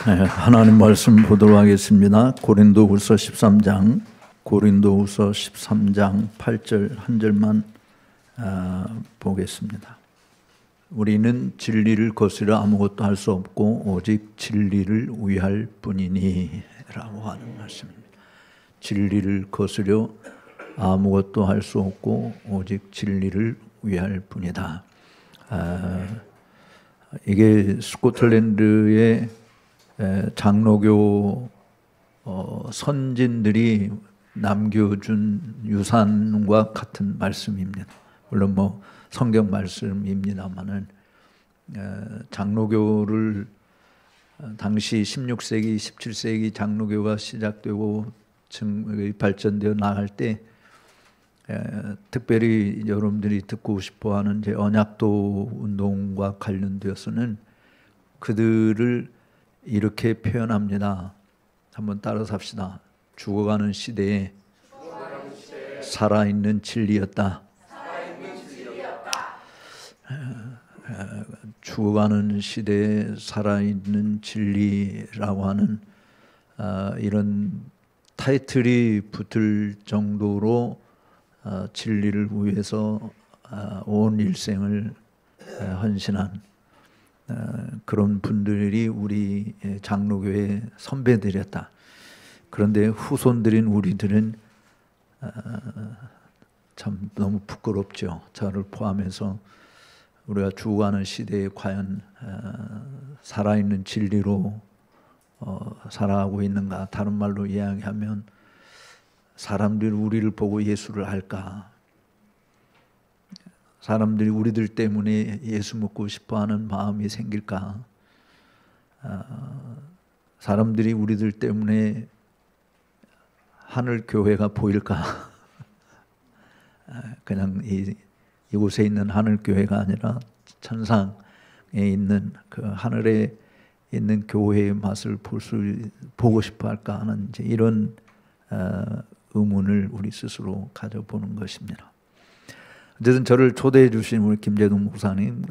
네, 하나님 말씀 보도록 하겠습니다. 고린도후서 13장 8절 한 절만 보겠습니다. 우리는 진리를 거스려 아무것도 할 수 없고 오직 진리를 위할 뿐이니 라고 하는 말씀입니다. 진리를 거스려 아무것도 할 수 없고 오직 진리를 위할 뿐이다. 이게 스코틀랜드의 장로교 선진들이 남겨준 유산과 같은 말씀입니다. 물론 뭐 성경 말씀입니다만은 장로교를 당시 16세기, 17세기 장로교가 시작되고 발전되어 나갈 때 특별히 여러분들이 듣고 싶어하는 이제 언약도 운동과 관련되어서는 그들을 이렇게 표현합니다. 한번 따라서 합시다. 죽어가는 시대에 살아있는 진리였다. 죽어가는 시대에 살아있는 진리라고 하는 이런 타이틀이 붙을 정도로 진리를 위해서 온 일생을 헌신한 그런 분들이 우리 장로교의 선배들이었다. 그런데 후손들인 우리들은 참 너무 부끄럽죠. 저를 포함해서 우리가 죽어가는 시대에 과연 살아있는 진리로 살아가고 있는가. 다른 말로 이야기하면 사람들이 우리를 보고 예수를 알까? 사람들이 우리들 때문에 예수 먹고 싶어하는 마음이 생길까? 사람들이 우리들 때문에 하늘 교회가 보일까? 그냥 이곳에 있는 하늘 교회가 아니라 천상에 있는 그 하늘에 있는 교회의 맛을 보고 싶어할까 하는 이제 이런 의문을 우리 스스로 가져보는 것입니다. 어쨌든 저를 초대해 주신 우리 김재동 목사님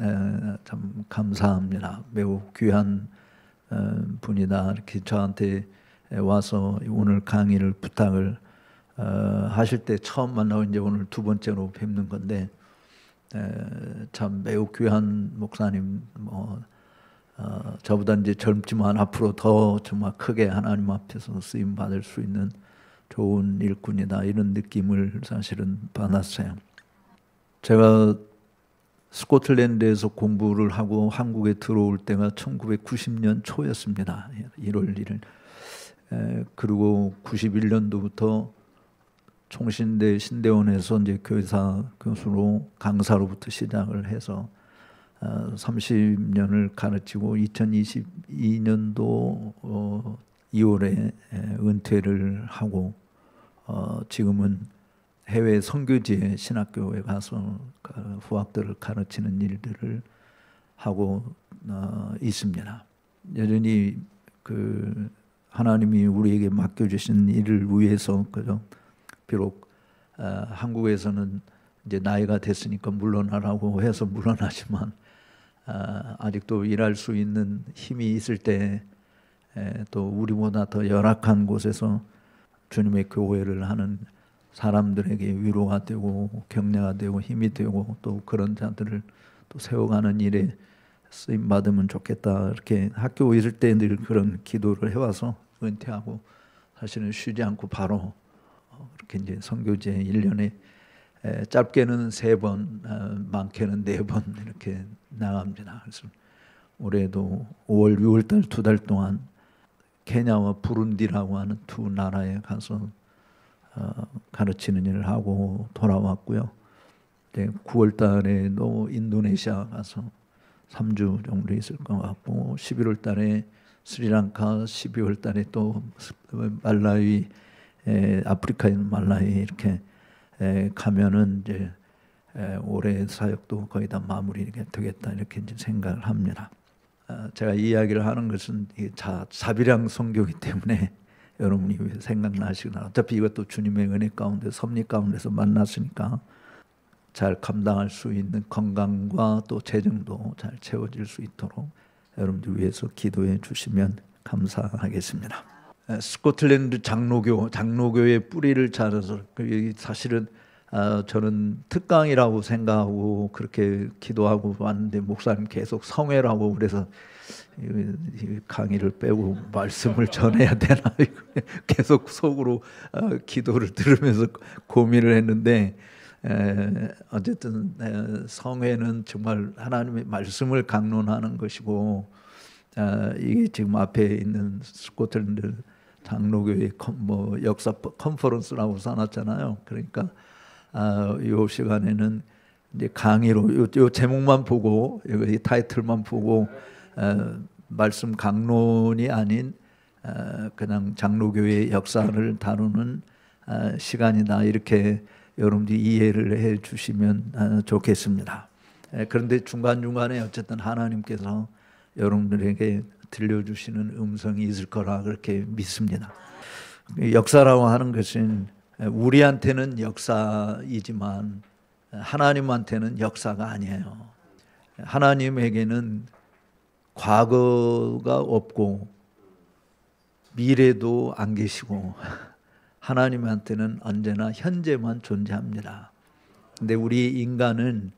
참 감사합니다. 매우 귀한 분이다. 이렇게 저한테 와서 오늘 강의를 부탁을 하실 때 처음 만나고 이제 오늘 두 번째로 뵙는 건데 참 매우 귀한 목사님. 저보다 이제 젊지만 앞으로 더 정말 크게 하나님 앞에서 쓰임 받을 수 있는 좋은 일꾼이다. 이런 느낌을 사실은 받았어요. 제가 스코틀랜드에서 공부를 하고 한국에 들어올 때가 1990년 초였습니다. 1월 1일. 그리고 91년도부터 총신대 신대원에서 이제 교사 교수로 강사로부터 시작을 해서 30년을 가르치고 2022년도 2월에 은퇴를 하고 지금은 해외 선교지에 신학교에 가서 후학들을 가르치는 일들을 하고 있습니다. 여전히 그 하나님이 우리에게 맡겨주신 일을 위해서 그죠. 비록 한국에서는 이제 나이가 됐으니까 물러나라고 해서 물러나지만 아직도 일할 수 있는 힘이 있을 때 또 우리보다 더 열악한 곳에서 주님의 교회를 하는 사람들에게 위로가 되고 격려가 되고 힘이 되고 또 그런 자들을 또 세워가는 일에 쓰임 받으면 좋겠다. 이렇게 학교 있을 때 늘 그런 기도를 해와서 은퇴하고 사실은 쉬지 않고 바로 이렇게 이제 선교지에 1년에 짧게는 3번, 많게는 4번 이렇게 나갑니다. 그래서 올해도 5월, 6월 달 2달 동안 케냐와 부룬디라고 하는 두 나라에 가서 가르치는 일을 하고 돌아왔고요. 9월 달에도 인도네시아 가서 3주 정도 있을 것 같고 11월 달에 스리랑카, 12월 달에 또 말라위, 아프리카에 있는 말라위 이렇게 가면은 이제 올해 사역도 거의 다 마무리가 되겠다 이렇게 이제 생각을 합니다. 제가 이 이야기를 하는 것은 자비량 선교이기 때문에 여러분이 생각나시거나 어차피 이것도 주님의 은혜 가운데 섭리 가운데서 만났으니까 잘 감당할 수 있는 건강과 또 재정도 잘 채워질 수 있도록 여러분들 위해서 기도해 주시면 감사하겠습니다. 스코틀랜드 장로교의 뿌리를 찾아서 사실은 저는 특강이라고 생각하고 그렇게 기도하고 왔는데 목사님 계속 성회라고 그래서 강의를 빼고 말씀을 전해야 되나 계속 속으로 기도를 들으면서 고민을 했는데 어쨌든 성회는 정말 하나님의 말씀을 강론하는 것이고 이게 지금 앞에 있는 스코틀랜드 장로교회 역사 컨퍼런스라고 써놨잖아요. 그러니까 이 시간에는 이제 강의로 요 제목만 보고 이 타이틀만 보고 말씀 강론이 아닌 그냥 장로교회의 역사를 다루는 시간이다 이렇게 여러분들이 이해를 해 주시면 좋겠습니다. 그런데 중간중간에 어쨌든 하나님께서 여러분들에게 들려주시는 음성이 있을 거라 그렇게 믿습니다. 역사라고 하는 것은 우리한테는 역사이지만 하나님한테는 역사가 아니에요. 하나님에게는 과거가 없고 미래도 안 계시고 하나님한테는 언제나 현재만 존재합니다. 근데 우리 인간은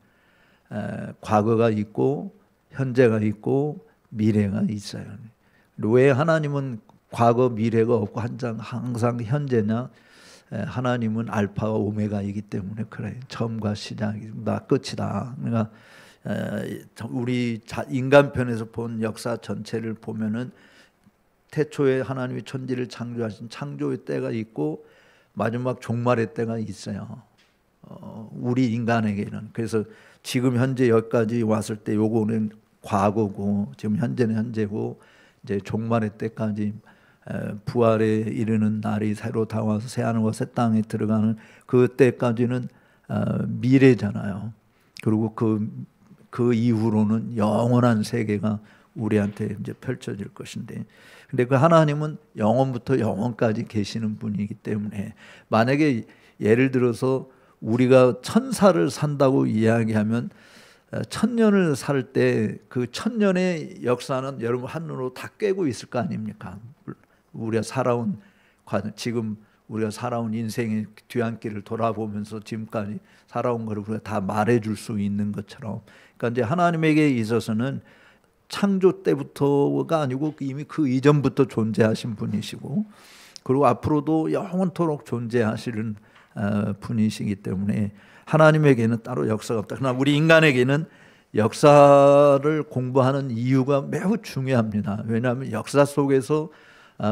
과거가 있고 현재가 있고 미래가 있어요. 왜 하나님은 과거 미래가 없고 항상 현재냐? 하나님은 알파와 오메가이기 때문에 그래요. 처음과 시작이다 끝이다. 그러니까 우리 인간편에서 본 역사 전체를 보면은 태초에 하나님이 천지를 창조하신 창조의 때가 있고 마지막 종말의 때가 있어요. 우리 인간에게는. 그래서 지금 현재 여기까지 왔을 때 요거는 과거고 지금 현재는 현재고 이제 종말의 때까지 부활에 이르는 날이 새로 다가와서 새 하늘과 새 땅에 들어가는 그 때까지는 미래잖아요. 그리고 그 이후로는 영원한 세계가 우리한테 이제 펼쳐질 것인데, 근데 그 하나님은 영원부터 영원까지 계시는 분이기 때문에 만약에 예를 들어서 우리가 천사를 산다고 이야기하면 천년을 살 때 그 천년의 역사는 여러분 한눈으로 다 꿰고 있을 거 아닙니까? 우리가 살아온 지금 우리가 살아온 인생의 뒤안길을 돌아보면서 지금까지 살아온 것을 우리가 다 말해줄 수 있는 것처럼, 그러니까 이제 하나님에게 있어서는 창조 때부터가 아니고 이미 그 이전부터 존재하신 분이시고 그리고 앞으로도 영원토록 존재하시는 분이시기 때문에 하나님에게는 따로 역사가 없다. 그러나 우리 인간에게는 역사를 공부하는 이유가 매우 중요합니다. 왜냐하면 역사 속에서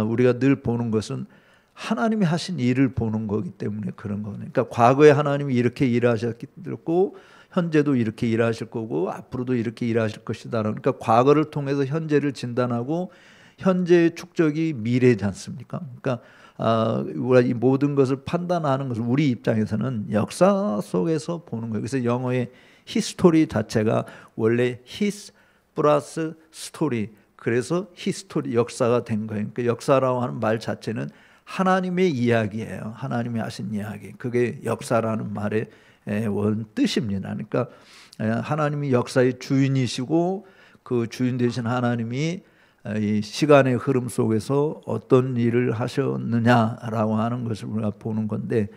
우리가 늘 보는 것은 하나님이 하신 일을 보는 거기 때문에 그런 거예요. 그러니까 과거에 하나님이 이렇게 일하셨고 현재도 이렇게 일하실 거고 앞으로도 이렇게 일하실 것이다. 그러니까 과거를 통해서 현재를 진단하고 현재의 축적이 미래지 않습니까? 그러니까 우리가 이 모든 것을 판단하는 것을 우리 입장에서는 역사 속에서 보는 거예요. 그래서 영어의 히스토리 자체가 원래 히스 플러스 스토리, 그래서 히스토리 역사가 된 거예요. 그러니까 역사라고 하는 말 자체는 하나님의 이야기예요. 하나님이 하신 이야기. 그게 역사라는 말의 원 뜻입니다. 그러니까 하나님이 역사의 주인이시고 그 주인 되신 하나님이 이 시간의 흐름 속에서 어떤 일을 하셨느냐라고 하는 것을 우리가 보는 건데,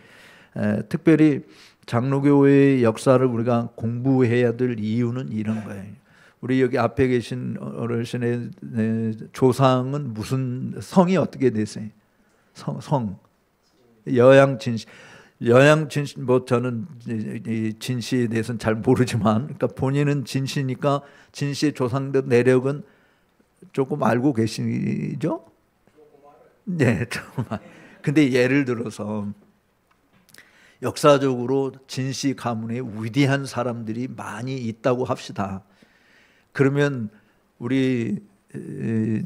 특별히 장로교회의 역사를 우리가 공부해야 될 이유는 이런 거예요. 우리 여기 앞에 계신 어르신의 조상은 무슨 성이 어떻게 되세요? 여양진씨 뭐 저는 이 진씨에 대해서는 잘 모르지만, 그러니까 본인은 진씨니까 진씨의 조상들 내력은 조금 알고 계시죠? 네, 조금. 근데 예를 들어서 역사적으로 진씨 가문에 위대한 사람들이 많이 있다고 합시다. 그러면 우리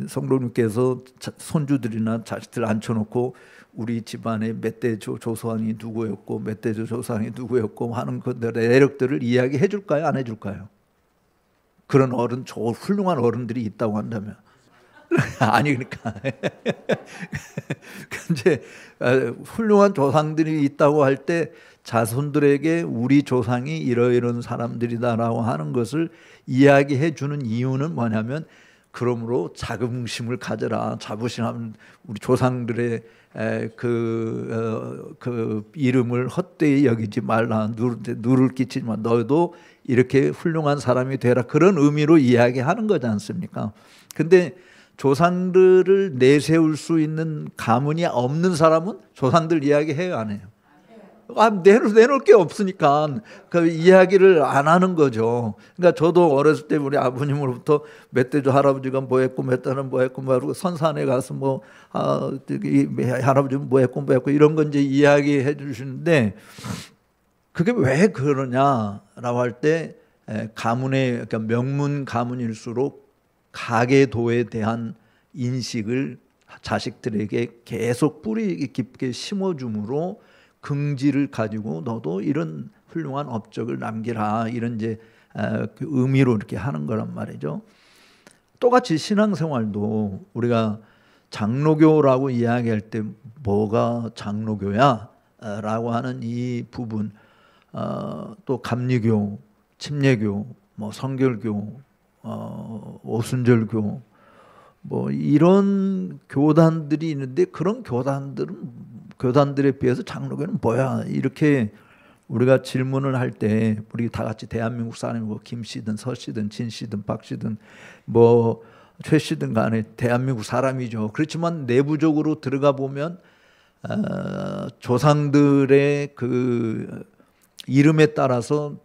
성도님께서 손주들이나 자식들 앉혀놓고 우리 집안의 몇 대 조상이 누구였고 몇 대 조상이 누구였고 하는 그 내력들을 이야기해 줄까요? 안 해줄까요? 그런 훌륭한 어른들이 있다고 한다면. 아니, 그러니까 이제 훌륭한 조상들이 있다고 할 때 자손들에게 우리 조상이 이러이런 사람들이다라고 하는 것을 이야기해 주는 이유는 뭐냐면 그러므로 자긍심을 가져라. 자부심하면 우리 조상들의 그 이름을 헛되이 여기지 말라. 누를 끼치지 마. 너도 이렇게 훌륭한 사람이 되라. 그런 의미로 이야기하는 거지 않습니까? 근데 조상들을 내세울 수 있는 가문이 없는 사람은 조상들 이야기해요, 안 해요? 내놓을 게 없으니까 그 이야기를 안 하는 거죠. 그러니까 저도 어렸을 때 우리 아버님으로부터 멧돼지 할아버지가 뭐 했고 몇 달은 뭐 했고 뭐 선산에 가서 뭐 할아버지는 뭐 했고 이런 건 이제 이야기해 주시는데, 그게 왜 그러냐라고 할 때 가문의, 그러니까 명문 가문일수록 가계도에 대한 인식을 자식들에게 계속 뿌리 깊게 심어줌으로 긍지를 가지고 너도 이런 훌륭한 업적을 남기라, 이런 이제 그 의미로 이렇게 하는 거란 말이죠. 똑같이 신앙생활도 우리가 장로교라고 이야기할 때 뭐가 장로교야? 라고 하는 이 부분, 또 감리교, 침례교, 뭐 성결교, 오순절교, 뭐 이런 교단들이 있는데, 그런 교단들에 비해서 장로교는 뭐야? 이렇게 우리가 질문을 할 때, 우리 다 같이 대한민국 사람이고 김 씨든 서 씨든 진 씨든 박 씨든 뭐 최 씨든 간에 대한민국 사람이죠. 그렇지만 내부적으로 들어가 보면 조상들의 그 이름에 따라서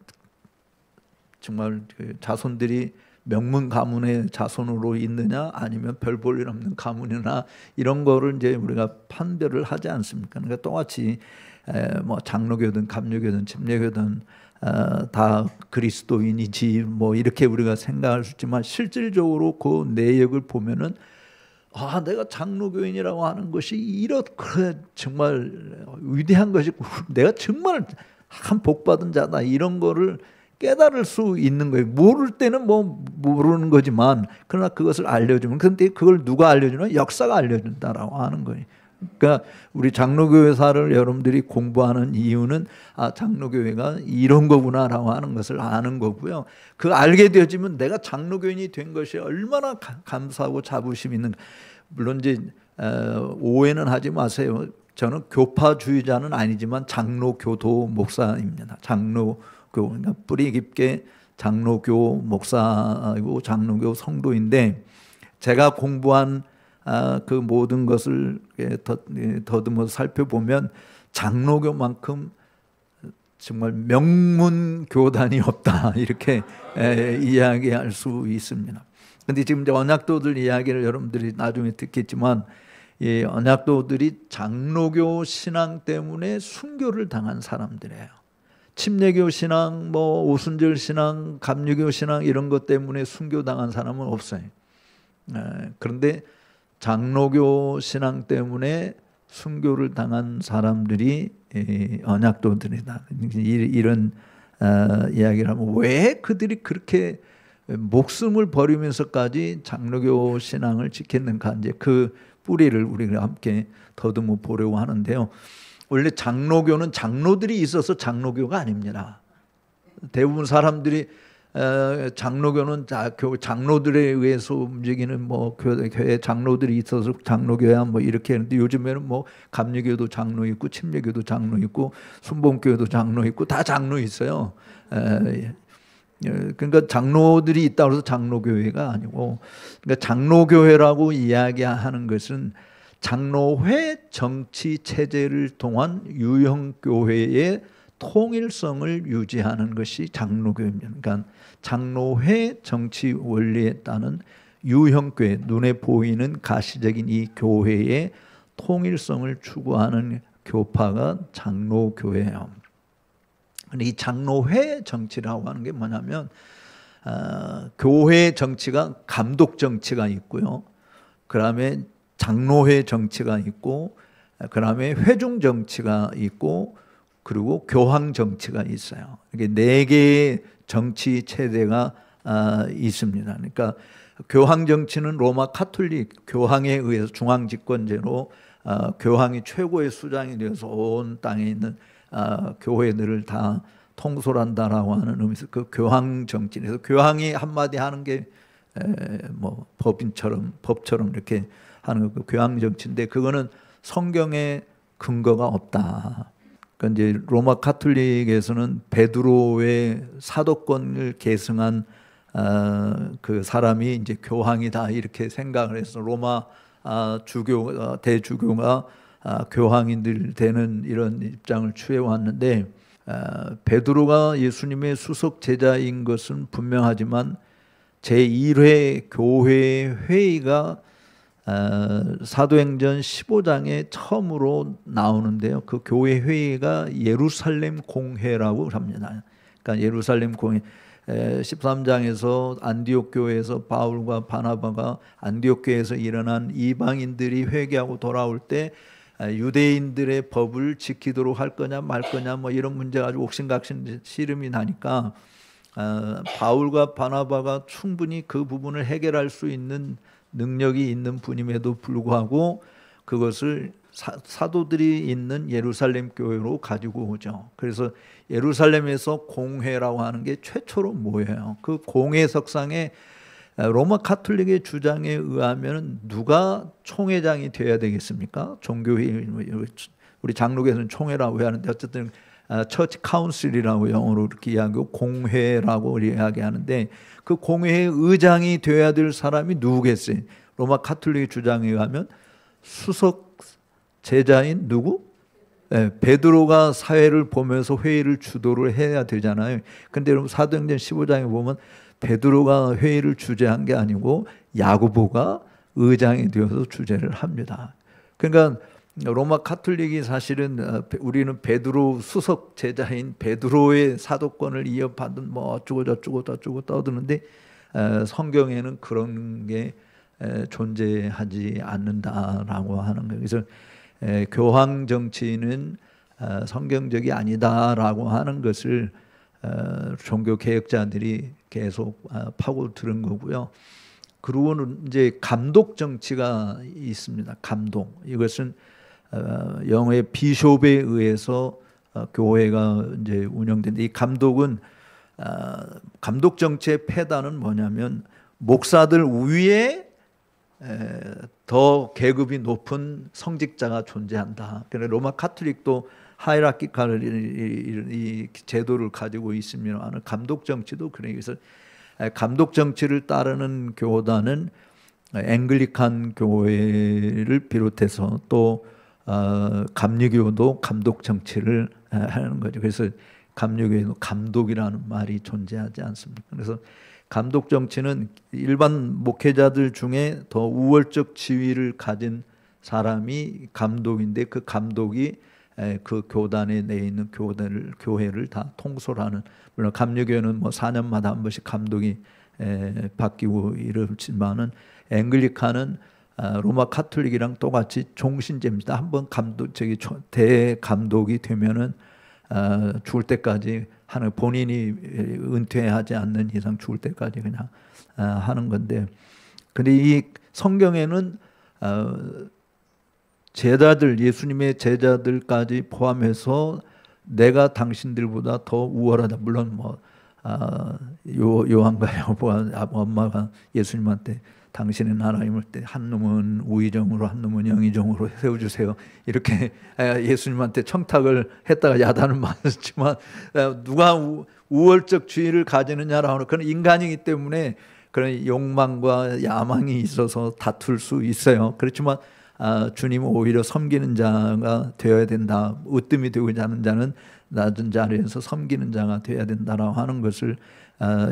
정말 그 자손들이 명문 가문의 자손으로 있느냐, 아니면 별 볼 일 없는 가문이나, 이런 거를 이제 우리가 판별을 하지 않습니까? 그러니까 똑같이 뭐 장로교든 감리교든 침례교든 다 그리스도인이지 뭐 이렇게 우리가 생각할 수 있지만, 실질적으로 그 내역을 보면은 내가 장로교인이라고 하는 것이 이렇게 정말 위대한 것이고 내가 정말 한 복받은 자다, 이런 거를 깨달을 수 있는 거예요. 모를 때는 뭐 모르는 거지만, 그러나 그것을 알려주면, 근데 그걸 누가 알려주나? 역사가 알려준다라고 하는 거예요. 그러니까 우리 장로교회사를 여러분들이 공부하는 이유는 장로교회가 이런 거구나라고 하는 것을 아는 거고요. 그 알게 되어지면 내가 장로교인이 된 것이 얼마나 감사하고 자부심 있는. 물론 이제 오해는 하지 마세요. 저는 교파주의자는 아니지만 장로교도 목사입니다. 장로교, 그러니까 뿌리 깊게 장로교 목사이고 장로교 성도인데, 제가 공부한 그 모든 것을 더듬어 살펴보면 장로교만큼 정말 명문 교단이 없다, 이렇게 이야기할 수 있습니다. 근데 지금 이제 언약도들 이야기를 여러분들이 나중에 듣겠지만, 이 언약도들이 장로교 신앙 때문에 순교를 당한 사람들이에요. 침례교 신앙, 뭐 오순절 신앙, 감리교 신앙 이런 것 때문에 순교당한 사람은 없어요. 그런데 장로교 신앙 때문에 순교를 당한 사람들이 언약도들이다. 이런 이야기를 하면, 왜 그들이 그렇게 목숨을 버리면서까지 장로교 신앙을 지켰는가, 이제 그 뿌리를 우리가 함께 더듬어 보려고 하는데요. 원래 장로교는 장로들이 있어서 장로교가 아닙니다. 대부분 사람들이 장로교는 장로들에 의해서 움직이는 뭐 교회 장로들이 있어서 장로교야 뭐 이렇게 하는데, 요즘에는 뭐 감리교도 장로 있고 침례교도 장로 있고 순복음교도 장로 있고 다 장로 있어요. 그러니까 장로들이 있다고 해서 장로교회가 아니고, 그러니까 장로교회라고 이야기하는 것은 장로회 정치 체제를 통한 유형교회의 통일성을 유지하는 것이 장로교입니다. 그러니까 장로회 정치 원리에 따른 유형교회, 눈에 보이는 가시적인 이 교회의 통일성을 추구하는 교파가 장로교회예요. 근데 이 장로회 정치라고 하는 게 뭐냐면, 교회 정치가 감독 정치가 있고요. 그 다음에 장로회 정치가 있고, 그 다음에 회중 정치가 있고, 그리고 교황 정치가 있어요. 이게 4개의 정치 체제가 있습니다. 그러니까 교황 정치는 로마 카톨릭 교황에 의해서 중앙 집권제로 교황이 최고의 수장이 되어서 온 땅에 있는 교회들을 다 통솔한다라고 하는 의미에서 그 교황 정치에서 교황이 한마디 하는 게 뭐 법처럼 이렇게 하는 그 교황 정치인데 그거는 성경에 근거가 없다. 그러니까 이제 로마 카톨릭에서는 베드로의 사도권을 계승한 그 사람이 이제 교황이다 이렇게 생각을 해서 로마 대주교가 교황인들 되는 이런 입장을 취해 왔는데 베드로가 예수님의 수석 제자인 것은 분명하지만 제1회 교회 회의가 사도행전 15장에 처음으로 나오는데요. 그 교회 회의가 예루살렘 공회라고 합니다. 그러니까 예루살렘 공회 13장에서 안디옥 교회에서 바울과 바나바가 안디옥 교회에서 일어난 이방인들이 회개하고 돌아올 때 유대인들의 법을 지키도록 할 거냐 말 거냐 뭐 이런 문제 가지고 옥신각신 씨름이 나니까 바울과 바나바가 충분히 그 부분을 해결할 수 있는 능력이 있는 분임에도 불구하고 그것을 사도들이 있는 예루살렘 교회로 가지고 오죠. 그래서 예루살렘에서 공회라고 하는 게 최초로 모여요. 그 공회 석상에 로마 카톨릭의 주장에 의하면 누가 총회장이 되어야 되겠습니까? 종교회의, 우리 장로교에서는 총회라고 하는데 어쨌든 처치 카운슬이라고 영어로 이렇게 이야기하고 공회라고 이야기하는데 그 공회의 의장이 되어야 될 사람이 누구겠어요? 로마 카톨릭의 주장에 의하면 수석 제자인 누구? 베드로가 사회를 보면서 회의를 주도를 해야 되잖아요. 근데 여러분 사도행전 15장에 보면 베드로가 회의를 주재한 게 아니고 야고보가 의장이 되어서 주재를 합니다. 그러니까 로마 카톨릭이 사실은 우리는 베드로 수석 제자인 베드로의 사도권을 이어받은 뭐 어쩌고 저쩌고 떠드는데 성경에는 그런 게 존재하지 않는다라고 하는 거예요. 그래서 교황 정치는 성경적이 아니다라고 하는 것을 종교 개혁자들이 계속 파고들은 거고요. 그리고는 이제 감독 정치가 있습니다. 감독. 이것은 영어의 비숍에 의해서 교회가 이제 운영되는데 이 감독은 감독 정치의 폐단은 뭐냐면 목사들 위에 더 계급이 높은 성직자가 존재한다. 그래서 로마 카톨릭도 하이라키칼 이 제도를 가지고 있으면 감독 정치도 그래요. 그래서 감독 정치를 따르는 교단은 앵글리칸 교회를 비롯해서 또 감리교도 감독 정치를 하는 거죠. 그래서 감리교에도 감독이라는 말이 존재하지 않습니다. 그래서 감독 정치는 일반 목회자들 중에 더 우월적 지위를 가진 사람이 감독인데 그 감독이 그 교단에 내 있는 교회를 다 통솔하는, 물론 감리교회는 뭐 4년마다 한 번씩 감독이 바뀌고 이러지만은 앵글리칸은 로마 카톨릭이랑 똑같이 종신제입니다. 한번 대감독이 되면은 죽을 때까지 하는, 본인이 은퇴하지 않는 이상 죽을 때까지 그냥 하는 건데, 근데 이 성경에는 제자들, 예수님의 제자들까지 포함해서 내가 당신들보다 더 우월하다. 물론 뭐 요한과 야고보가 엄마가 예수님한테 당신의 나라 임을 때 한 놈은 우의정으로 한 놈은 영의정으로 세워주세요 이렇게 예수님한테 청탁을 했다가 야단을 맞았지만 누가 우월적 지위를 가지느냐라고, 그런 인간이기 때문에 그런 욕망과 야망이 있어서 다툴 수 있어요. 그렇지만 주님은 오히려 섬기는 자가 되어야 된다. 으뜸이 되고자 하는 자는 낮은 자리에서 섬기는 자가 되어야 된다라고 하는 것을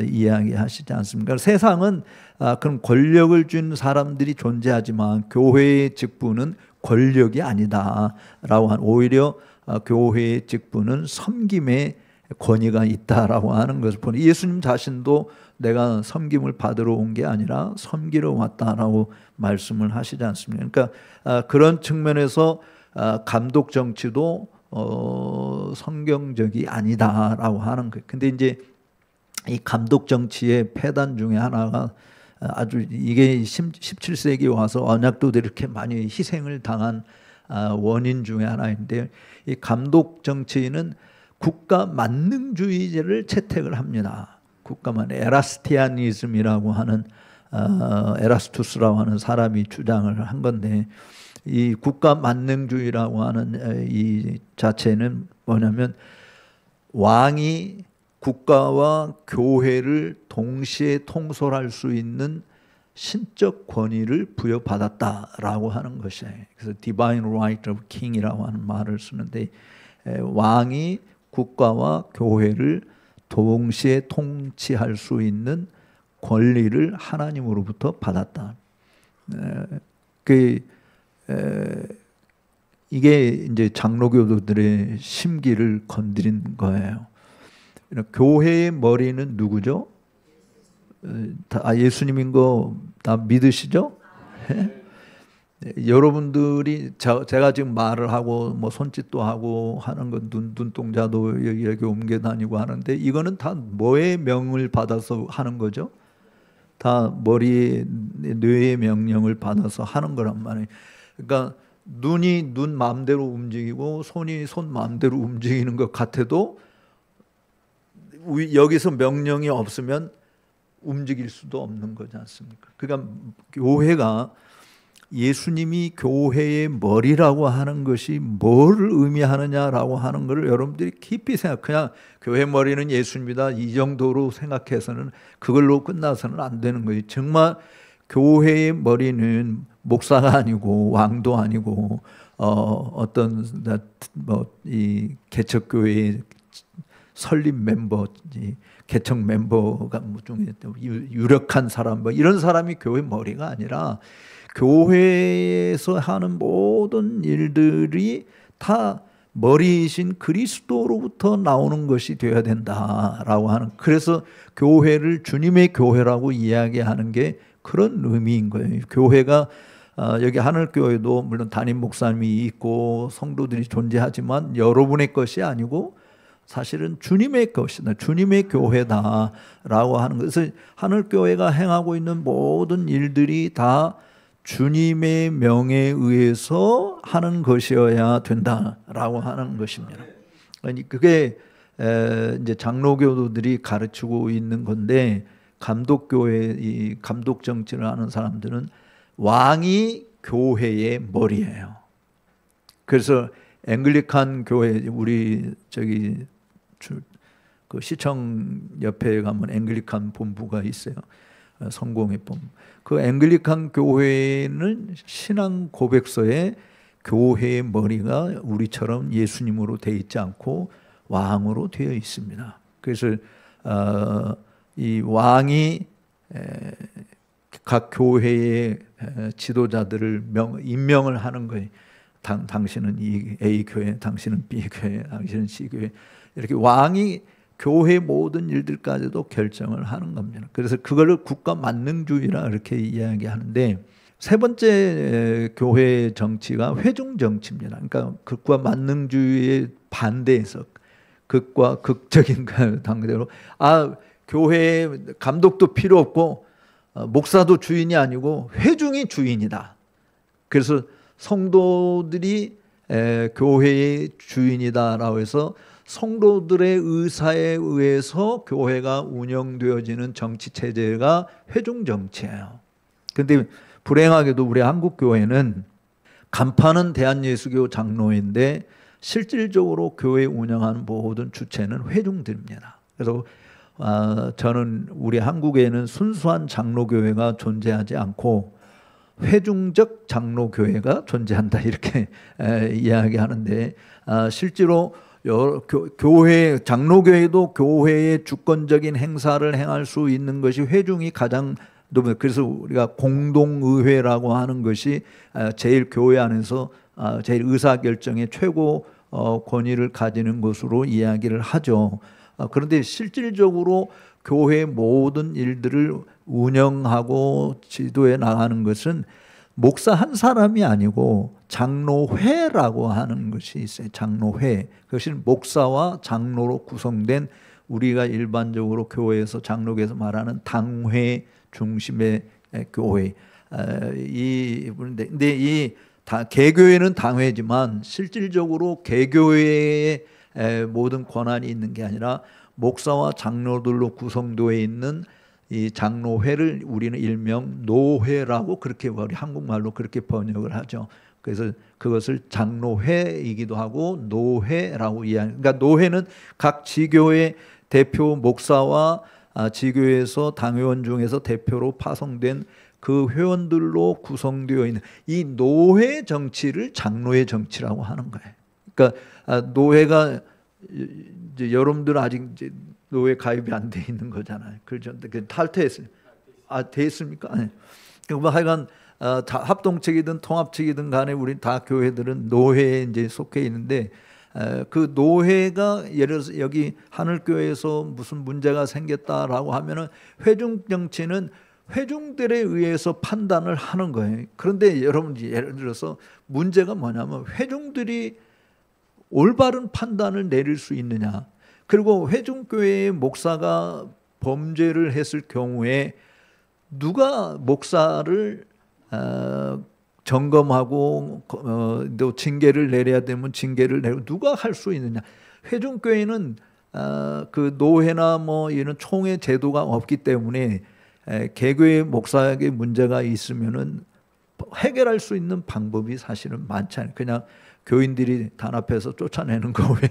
이야기하시지 않습니까? 세상은 그런 권력을 준 사람들이 존재하지만 교회의 직분은 권력이 아니다라고 하는, 오히려 교회의 직분은 섬김의 권위가 있다라고 하는 것을 보니, 예수님 자신도 내가 섬김을 받으러 온 게 아니라 섬기러 왔다라고 말씀을 하시지 않습니까? 그러니까 그런 측면에서 감독 정치도 성경적이 아니다라고 하는 거예요. 근데 이제 이 감독 정치의 폐단 중에 하나가 아주, 이게 17세기 와서 언약도들이 이렇게 많이 희생을 당한 원인 중에 하나인데, 이 감독 정치는 국가 만능주의를 채택을 합니다. 국가만, 에라스티아니즘이라고 하는 에라스투스라고 하는 사람이 주장을 한 건데, 이 국가 만능주의라고 하는 이 자체는 뭐냐면 왕이 국가와 교회를 동시에 통솔할 수 있는 신적 권위를 부여받았다라고 하는 것이에요. 그래서 divine right of king이라고 하는 말을 쓰는데, 왕이 국가와 교회를 동시에 통치할 수 있는 권리를 하나님으로부터 받았다. 이게 이제 장로교도들의 심기를 건드린 거예요. 교회의 머리는 누구죠? 예수님인 거 다 믿으시죠? 네? 여러분들이 제가 지금 말을 하고 뭐 손짓도 하고 하는 건 눈동자도 여기 옮겨 다니고 하는데, 이거는 다 뭐의 명을 받아서 하는 거죠? 다 머리에 뇌의 명령을 받아서 하는 거란 말이에요. 그러니까 눈이 눈 마음대로 움직이고 손이 손 마음대로 움직이는 것 같아도 여기서 명령이 없으면 움직일 수도 없는 거지 않습니까? 그러니까 교회가, 예수님이 교회의 머리라고 하는 것이 뭘 의미하느냐라고 하는 것을 여러분들이 깊이 그냥 교회 머리는 예수님이다 이 정도로 생각해서는 그걸로 끝나서는 안 되는 거예요. 정말 교회의 머리는 목사가 아니고 왕도 아니고 어떤 이 개척교회의 설립 멤버, 개척 멤버가 중에 유력한 사람, 이런 사람이 교회 머리가 아니라 교회에서 하는 모든 일들이 다 머리이신 그리스도로부터 나오는 것이 되어야 된다라고 하는, 그래서 교회를 주님의 교회라고 이야기하는 게 그런 의미인 거예요. 교회가 여기 하늘교회도 물론 담임 목사님이 있고 성도들이 존재하지만 여러분의 것이 아니고 사실은 주님의 것이다, 주님의 교회다라고 하는 것을, 하늘교회가 행하고 있는 모든 일들이 다 주님의 명에 의해서 하는 것이어야 된다라고 하는 것입니다. 그게 이제 장로교도들이 가르치고 있는 건데, 감독교회, 이 감독 정치를 하는 사람들은 왕이 교회의 머리예요. 그래서 앵글리칸 교회, 우리 그 시청 옆에 가면 앵글리칸 본부가 있어요. 성공회 본부. 그 앵글리칸 교회는 신앙 고백서에 교회의 머리가 우리처럼 예수님으로 되어 있지 않고 왕으로 되어 있습니다. 그래서 이 왕이 각 교회의 지도자들을 임명을 하는 거예요. 당신은 이 A 교회, 당신은 B 교회, 당신은 C 교회, 이렇게 왕이 교회 모든 일들까지도 결정을 하는 겁니다. 그래서 그거를 국가 만능주의라 이렇게 이야기하는데, 세 번째 교회 정치가 회중 정치입니다. 그러니까 극과 만능주의의 반대에서 극과 극적인 당대로 교회 감독도 필요 없고 목사도 주인이 아니고 회중이 주인이다. 그래서 성도들이 교회의 주인이다라고 해서 성도들의 의사에 의해서 교회가 운영되어지는 정치 체제가 회중 정치예요. 그런데 불행하게도 우리 한국 교회는 간판은 대한예수교 장로인데 실질적으로 교회 운영하는 모든 주체는 회중들입니다. 그래서 저는 우리 한국에는 순수한 장로교회가 존재하지 않고 회중적 장로교회가 존재한다 이렇게 이야기하는데, 실제로 교회, 장로교회도 교회의 주권적인 행사를 행할 수 있는 것이 회중이 가장 높은, 그래서 우리가 공동의회라고 하는 것이 제일 교회 안에서 제일 의사결정의 최고 권위를 가지는 것으로 이야기를 하죠. 그런데 실질적으로 교회 모든 일들을 운영하고 지도해 나가는 것은 목사 한 사람이 아니고 장로회라고 하는 것이 있어요. 장로회. 그것이 목사와 장로로 구성된, 우리가 일반적으로 교회에서 장로교에서 말하는 당회 중심의 교회. 근데 이 개교회는 당회지만 실질적으로 개교회의 모든 권한이 있는 게 아니라 목사와 장로들로 구성되어 있는 이 장로회를 우리는 일명 노회라고 그렇게 우리 한국말로 그렇게 번역을 하죠. 그래서 그것을 장로회이기도 하고 노회라고 이야기. 그러니까 노회는 각 지교의 대표 목사와 지교에서 당회원 중에서 대표로 파송된 그 회원들로 구성되어 있는 이 노회 정치를 장로회 정치라고 하는 거예요. 그러니까 노회가 이제 여러분들 아직 이제 노회 가입이 안 돼 있는 거잖아요. 그렇죠? 탈퇴했어요. 됐습니까? 네. 그러니까 하여간 합동측이든 통합측이든 간에 우리 다 교회들은 노회에 이제 속해 있는데 그 노회가 예를 들어서 여기 하늘교회에서 무슨 문제가 생겼다라고 하면은 회중 정치는 회중들에 의해서 판단을 하는 거예요. 그런데 여러분 예를 들어서 문제가 뭐냐면 회중들이 올바른 판단을 내릴 수 있느냐. 그리고 회중교회의 목사가 범죄를 했을 경우에 누가 목사를 점검하고 또 징계를 내려야 되면 징계를 내고 누가 할 수 있느냐. 회중교회는 그 노회나 뭐 이런 총회 제도가 없기 때문에 개교의 목사에게 문제가 있으면은 해결할 수 있는 방법이 사실은 많지 않아요. 그냥 교인들이 단합해서 쫓아내는 거 외에는.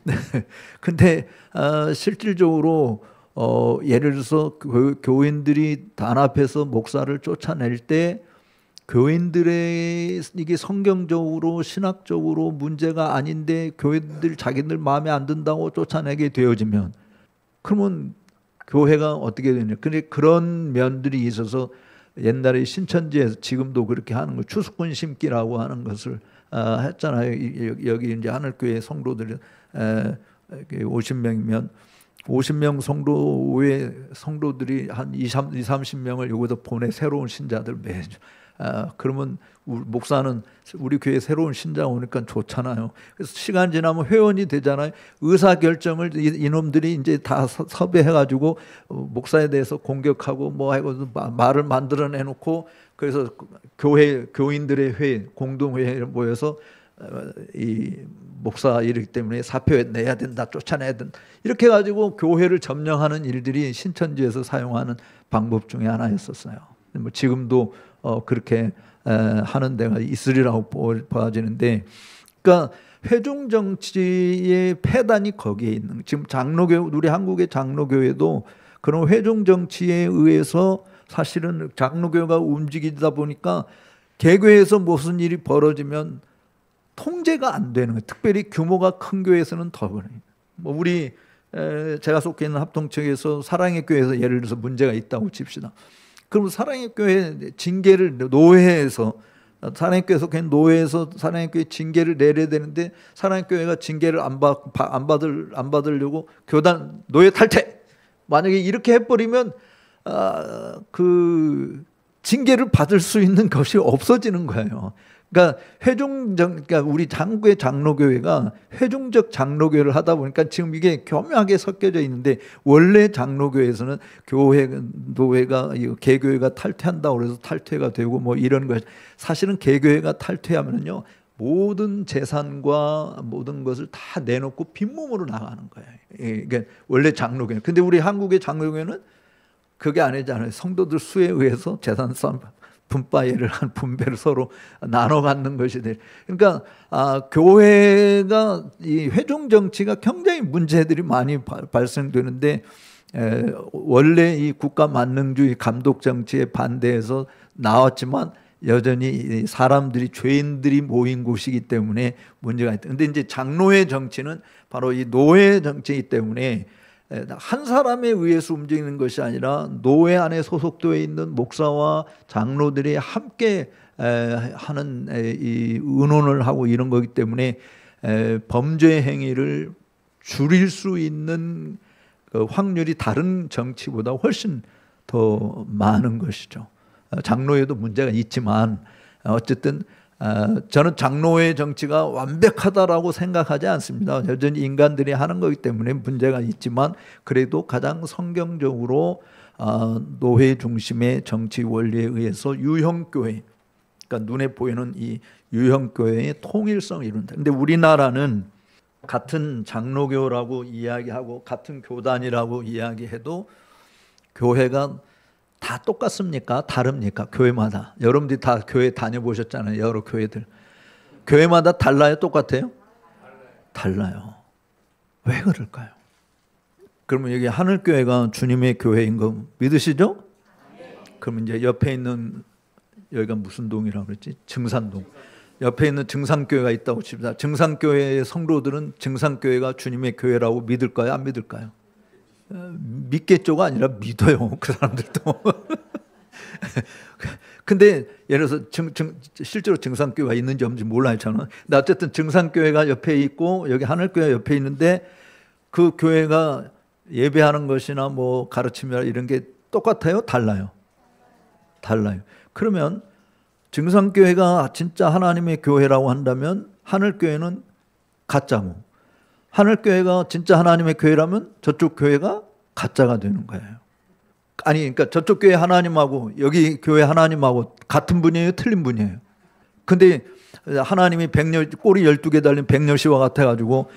네. 근데 실질적으로 예를 들어서 교인들이 단합해서 목사를 쫓아낼 때 교인들의 이게 성경적으로 신학적으로 문제가 아닌데 교인들 자기들 마음에 안 든다고 쫓아내게 되어지면 그러면 교회가 어떻게 되냐. 근데 그런 면들이 있어서 옛날에 신천지에서 지금도 그렇게 하는 거 추수꾼 심기라고 하는 것을 했잖아요. 여기 이제 하늘교회 성도들이 50명이면 50명 성도의 성도들이 한 30명을 여기다 보내 새로운 신자들 매주. 그러면 목사는 우리 교회 새로운 신자 오니까 좋잖아요. 그래서 시간 지나면 회원이 되잖아요. 의사 결정을 이놈들이 이제 다 섭외해가지고 목사에 대해서 공격하고 뭐 하고 말을 만들어내 놓고 그래서 교인들의 회의 공동회의에 모여서 이 목사 이르기 때문에 사표 내야 된다, 쫓아내야 된다 이렇게 해가지고 교회를 점령하는 일들이 신천지에서 사용하는 방법 중에 하나였었어요. 뭐 지금도 그렇게 하는 데가 있으리라고 보아지는데, 그러니까 회중 정치의 폐단이 거기에 있는. 지금 장로교 우리 한국의 장로교회도 그런 회중 정치에 의해서 사실은 장로교회가 움직이다 보니까 개교에서 무슨 일이 벌어지면 통제가 안 되는 거예요. 특별히 규모가 큰 교회에서는 더 그래요. 뭐 우리 제가 속해 있는 합동측에서 사랑의 교회에서 예를 들어서 문제가 있다고 칩시다. 그럼 사랑의 교회 징계를 노회에서 사랑의 교회 속해 있는 노회에서 사랑의 교회 징계를 내려야 되는데 사랑의 교회가 징계를 안 받으려고 교단 노회 탈퇴. 만약에 이렇게 해버리면 그 징계를 받을 수 있는 것이 없어지는 거예요. 그러니까 그러니까 우리 한국의 장로교회가 회중적 장로교회를 하다 보니까 지금 이게 교묘하게 섞여져 있는데 원래 장로교회에서는 노회가 개교회가 탈퇴한다고 그래서 탈퇴가 되고 뭐 이런 것. 사실은 개교회가 탈퇴하면요 모든 재산과 모든 것을 다 내놓고 빈몸으로 나가는 거예요. 그러니까 원래 장로교회. 근데 우리 한국의 장로교회는 그게 아니잖아요. 성도들 수에 의해서 재산 싸움 분바예를 한 분배를 서로 나눠 갖는 것이 돼. 그러니까 교회가 이 회중 정치가 굉장히 문제들이 많이 발생되는데 원래 이 국가 만능주의 감독 정치에 반대해서 나왔지만 여전히 사람들이 죄인들이 모인 곳이기 때문에 문제가 있다. 근데 이제 장로회 정치는 바로 이 노회 정치이기 때문에 한 사람에 의해서 움직이는 것이 아니라 노회 안에 소속되어 있는 목사와 장로들이 함께 하는 이 의논을 하고 이런 거기 때문에 범죄 행위를 줄일 수 있는 확률이 다른 정치보다 훨씬 더 많은 것이죠. 장로회도 문제가 있지만 어쨌든 저는 장로회 정치가 완벽하다라고 생각하지 않습니다. 여전히 인간들이 하는 거기 때문에 문제가 있지만 그래도 가장 성경적으로 노회 중심의 정치 원리에 의해서 유형교회, 그러니까 눈에 보이는 이 유형교회의 통일성을 이룬다. 근데 우리나라는 같은 장로교라고 이야기하고 같은 교단이라고 이야기해도 교회가 다 똑같습니까? 다릅니까? 교회마다. 여러분들이 다 교회 다녀보셨잖아요. 여러 교회들. 교회마다 달라요? 똑같아요? 달라요. 왜 그럴까요? 그러면 여기 하늘교회가 주님의 교회인 거 믿으시죠? 그러면 이제 옆에 있는, 여기가 무슨 동이라고 그랬지? 증산동. 옆에 있는 증산교회가 있다고 칩시다. 증산교회의 성도들은 증산교회가 주님의 교회라고 믿을까요? 안 믿을까요? 믿겠죠가 아니라 믿어요. 그 사람들도. 근데 예를 들어서 실제로 증산교회가 있는지 없는지 몰라요, 저는. 근데 어쨌든 증산교회가 옆에 있고 여기 하늘교회 옆에 있는데 그 교회가 예배하는 것이나 뭐 가르침이나 이런 게 똑같아요? 달라요? 달라요. 그러면 증산교회가 진짜 하나님의 교회라고 한다면 하늘교회는 가짜고, 하늘교회가 진짜 하나님의 교회라면 저쪽 교회가 가짜가 되는 거예요. 아니, 그러니까 저쪽 교회 하나님하고 여기 교회 하나님하고 같은 분이에요? 틀린 분이에요? 근데 하나님이 꼬리 12개 달린 백렬씨와 같아가지고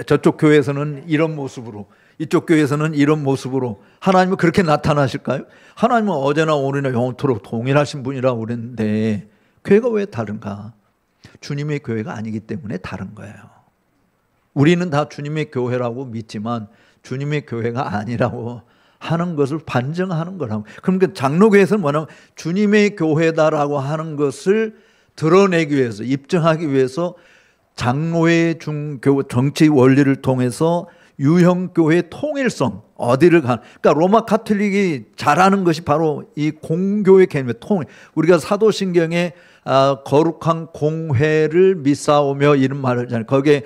저쪽 교회에서는 이런 모습으로, 이쪽 교회에서는 이런 모습으로 하나님은 그렇게 나타나실까요? 하나님은 어제나 오늘이나 영원토록 동일하신 분이라고 그랬는데 교회가 왜 다른가? 주님의 교회가 아니기 때문에 다른 거예요. 우리는 다 주님의 교회라고 믿지만 주님의 교회가 아니라고 하는 것을 반증하는 거라고. 그러니까 장로교회에서는 뭐냐면 주님의 교회다라고 하는 것을 드러내기 위해서, 입증하기 위해서 장로의 정치 원리를 통해서 유형교회의 통일성, 어디를 가, 그러니까 로마 카톨릭이 잘하는 것이 바로 이 공교의 개념의 통일. 우리가 사도신경에 거룩한 공회를 미사오며 이런 말을 하잖아요. 거기에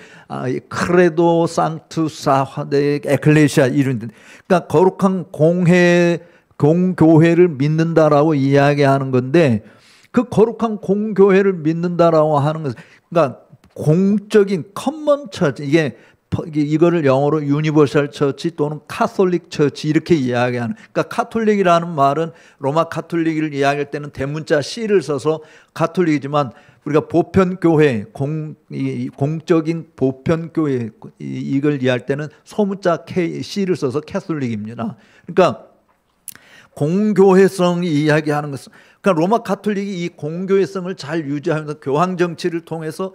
크레도 상투사 화대 에클레시아 이런, 그러니까 거룩한 공교회를 믿는다라고 이야기하는 건데, 그 거룩한 공교회를 믿는다라고 하는 것은, 그러니까 공적인 커먼 처치, 이거를 영어로 유니버셜 처치 또는 카톨릭 처치 이렇게 이야기하는. 그러니까 카톨릭이라는 말은 로마 카톨릭을 이야기할 때는 대문자 C를 써서 카톨릭이지만 우리가 보편교회, 공적인 보편교회 이걸 이해할 때는 소문자 C를 써서 캐톨릭입니다. 그러니까 공교회성 이야기하는 것은, 그러니까 로마 카톨릭이 이 공교회성을 잘 유지하면서 교황 정치를 통해서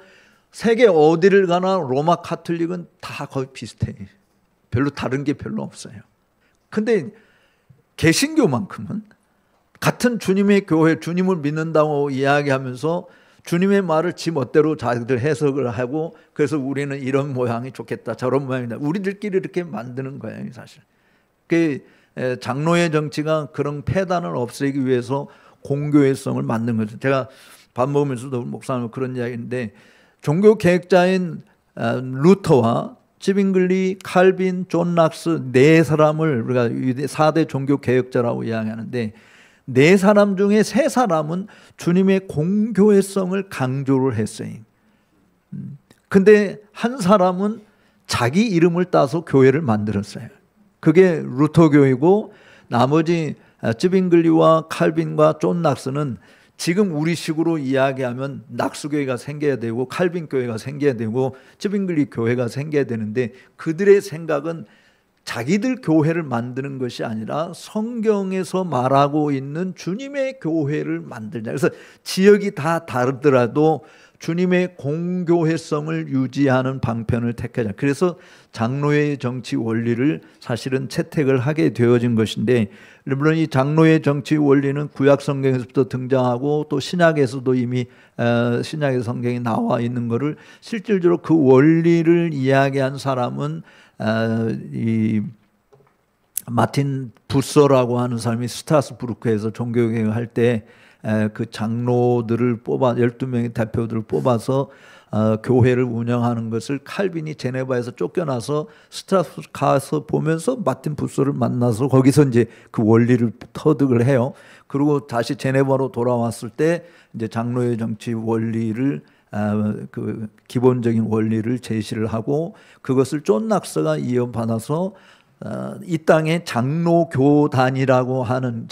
세계 어디를 가나 로마 카톨릭은 다 거의 비슷해요. 별로 다른 게 별로 없어요. 근데 개신교만큼은 같은 주님의 교회, 주님을 믿는다고 이야기하면서 주님의 말을 지 멋대로 자기들 해석을 하고, 그래서 우리는 이런 모양이 좋겠다, 저런 모양이다, 우리들끼리 이렇게 만드는 거예요, 사실. 그 장로의 정치가 그런 폐단을 없애기 위해서 공교회성을 만든 거죠. 제가 밥 먹으면서도 목사님 그런 이야기인데, 종교 계획자인 루터와 찌빙글리, 칼빈, 존 락스 네 사람을 우리가 4대 종교 개혁자라고 이야기하는데, 네 사람 중에 세 사람은 주님의 공교회성을 강조를 했어요. 근데 한 사람은 자기 이름을 따서 교회를 만들었어요. 그게 루터교이고, 나머지 찌빙글리와 칼빈과 존 락스는 지금 우리식으로 이야기하면 낙수교회가 생겨야 되고 칼빈교회가 생겨야 되고 찌빙글리 교회가 생겨야 되는데, 그들의 생각은 자기들 교회를 만드는 것이 아니라 성경에서 말하고 있는 주님의 교회를 만들자. 그래서 지역이 다 다르더라도 주님의 공교회성을 유지하는 방편을 택하자. 그래서 장로의 정치 원리를 사실은 채택을 하게 되어진 것인데, 물론 이 장로의 정치 원리는 구약 성경에서부터 등장하고 또 신약에서도 이미 신약의 성경에 나와 있는 것을 실질적으로 그 원리를 이야기한 사람은 이 마틴 부서라고 하는 사람이 스트라스부르크에서 종교개혁을 할 때 그 장로들을 뽑아 12명의 대표들을 뽑아서 교회를 운영하는 것을 칼빈이 제네바에서 쫓겨나서 스트라스부르크 가서 보면서 마틴 부서를 만나서 거기서 이제 그 원리를 터득을 해요. 그리고 다시 제네바로 돌아왔을 때 이제 장로의 정치 원리를 그 기본적인 원리를 제시를 하고, 그것을 존 락스가 이어받아서 이 땅에 장로교단이라고 하는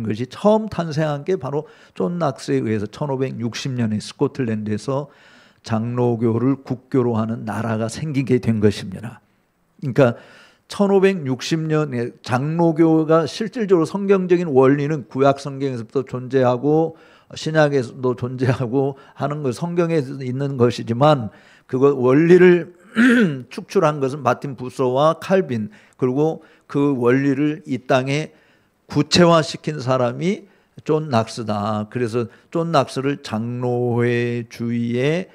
것이 처음 탄생한 게 바로 존 락스에 의해서 1560년에 스코틀랜드에서 장로교를 국교로 하는 나라가 생기게 된 것입니다. 그러니까 1560년에 장로교가 실질적으로 성경적인 원리는 구약 성경에서부터 존재하고 신약에서도 존재하고 하는 것, 성경에 있는 것이지만 그거 원리를 축출한 것은 마틴 부서와 칼빈, 그리고 그 원리를 이 땅에 구체화시킨 사람이 존 낙스다. 그래서 존 낙스를 장로회 주의의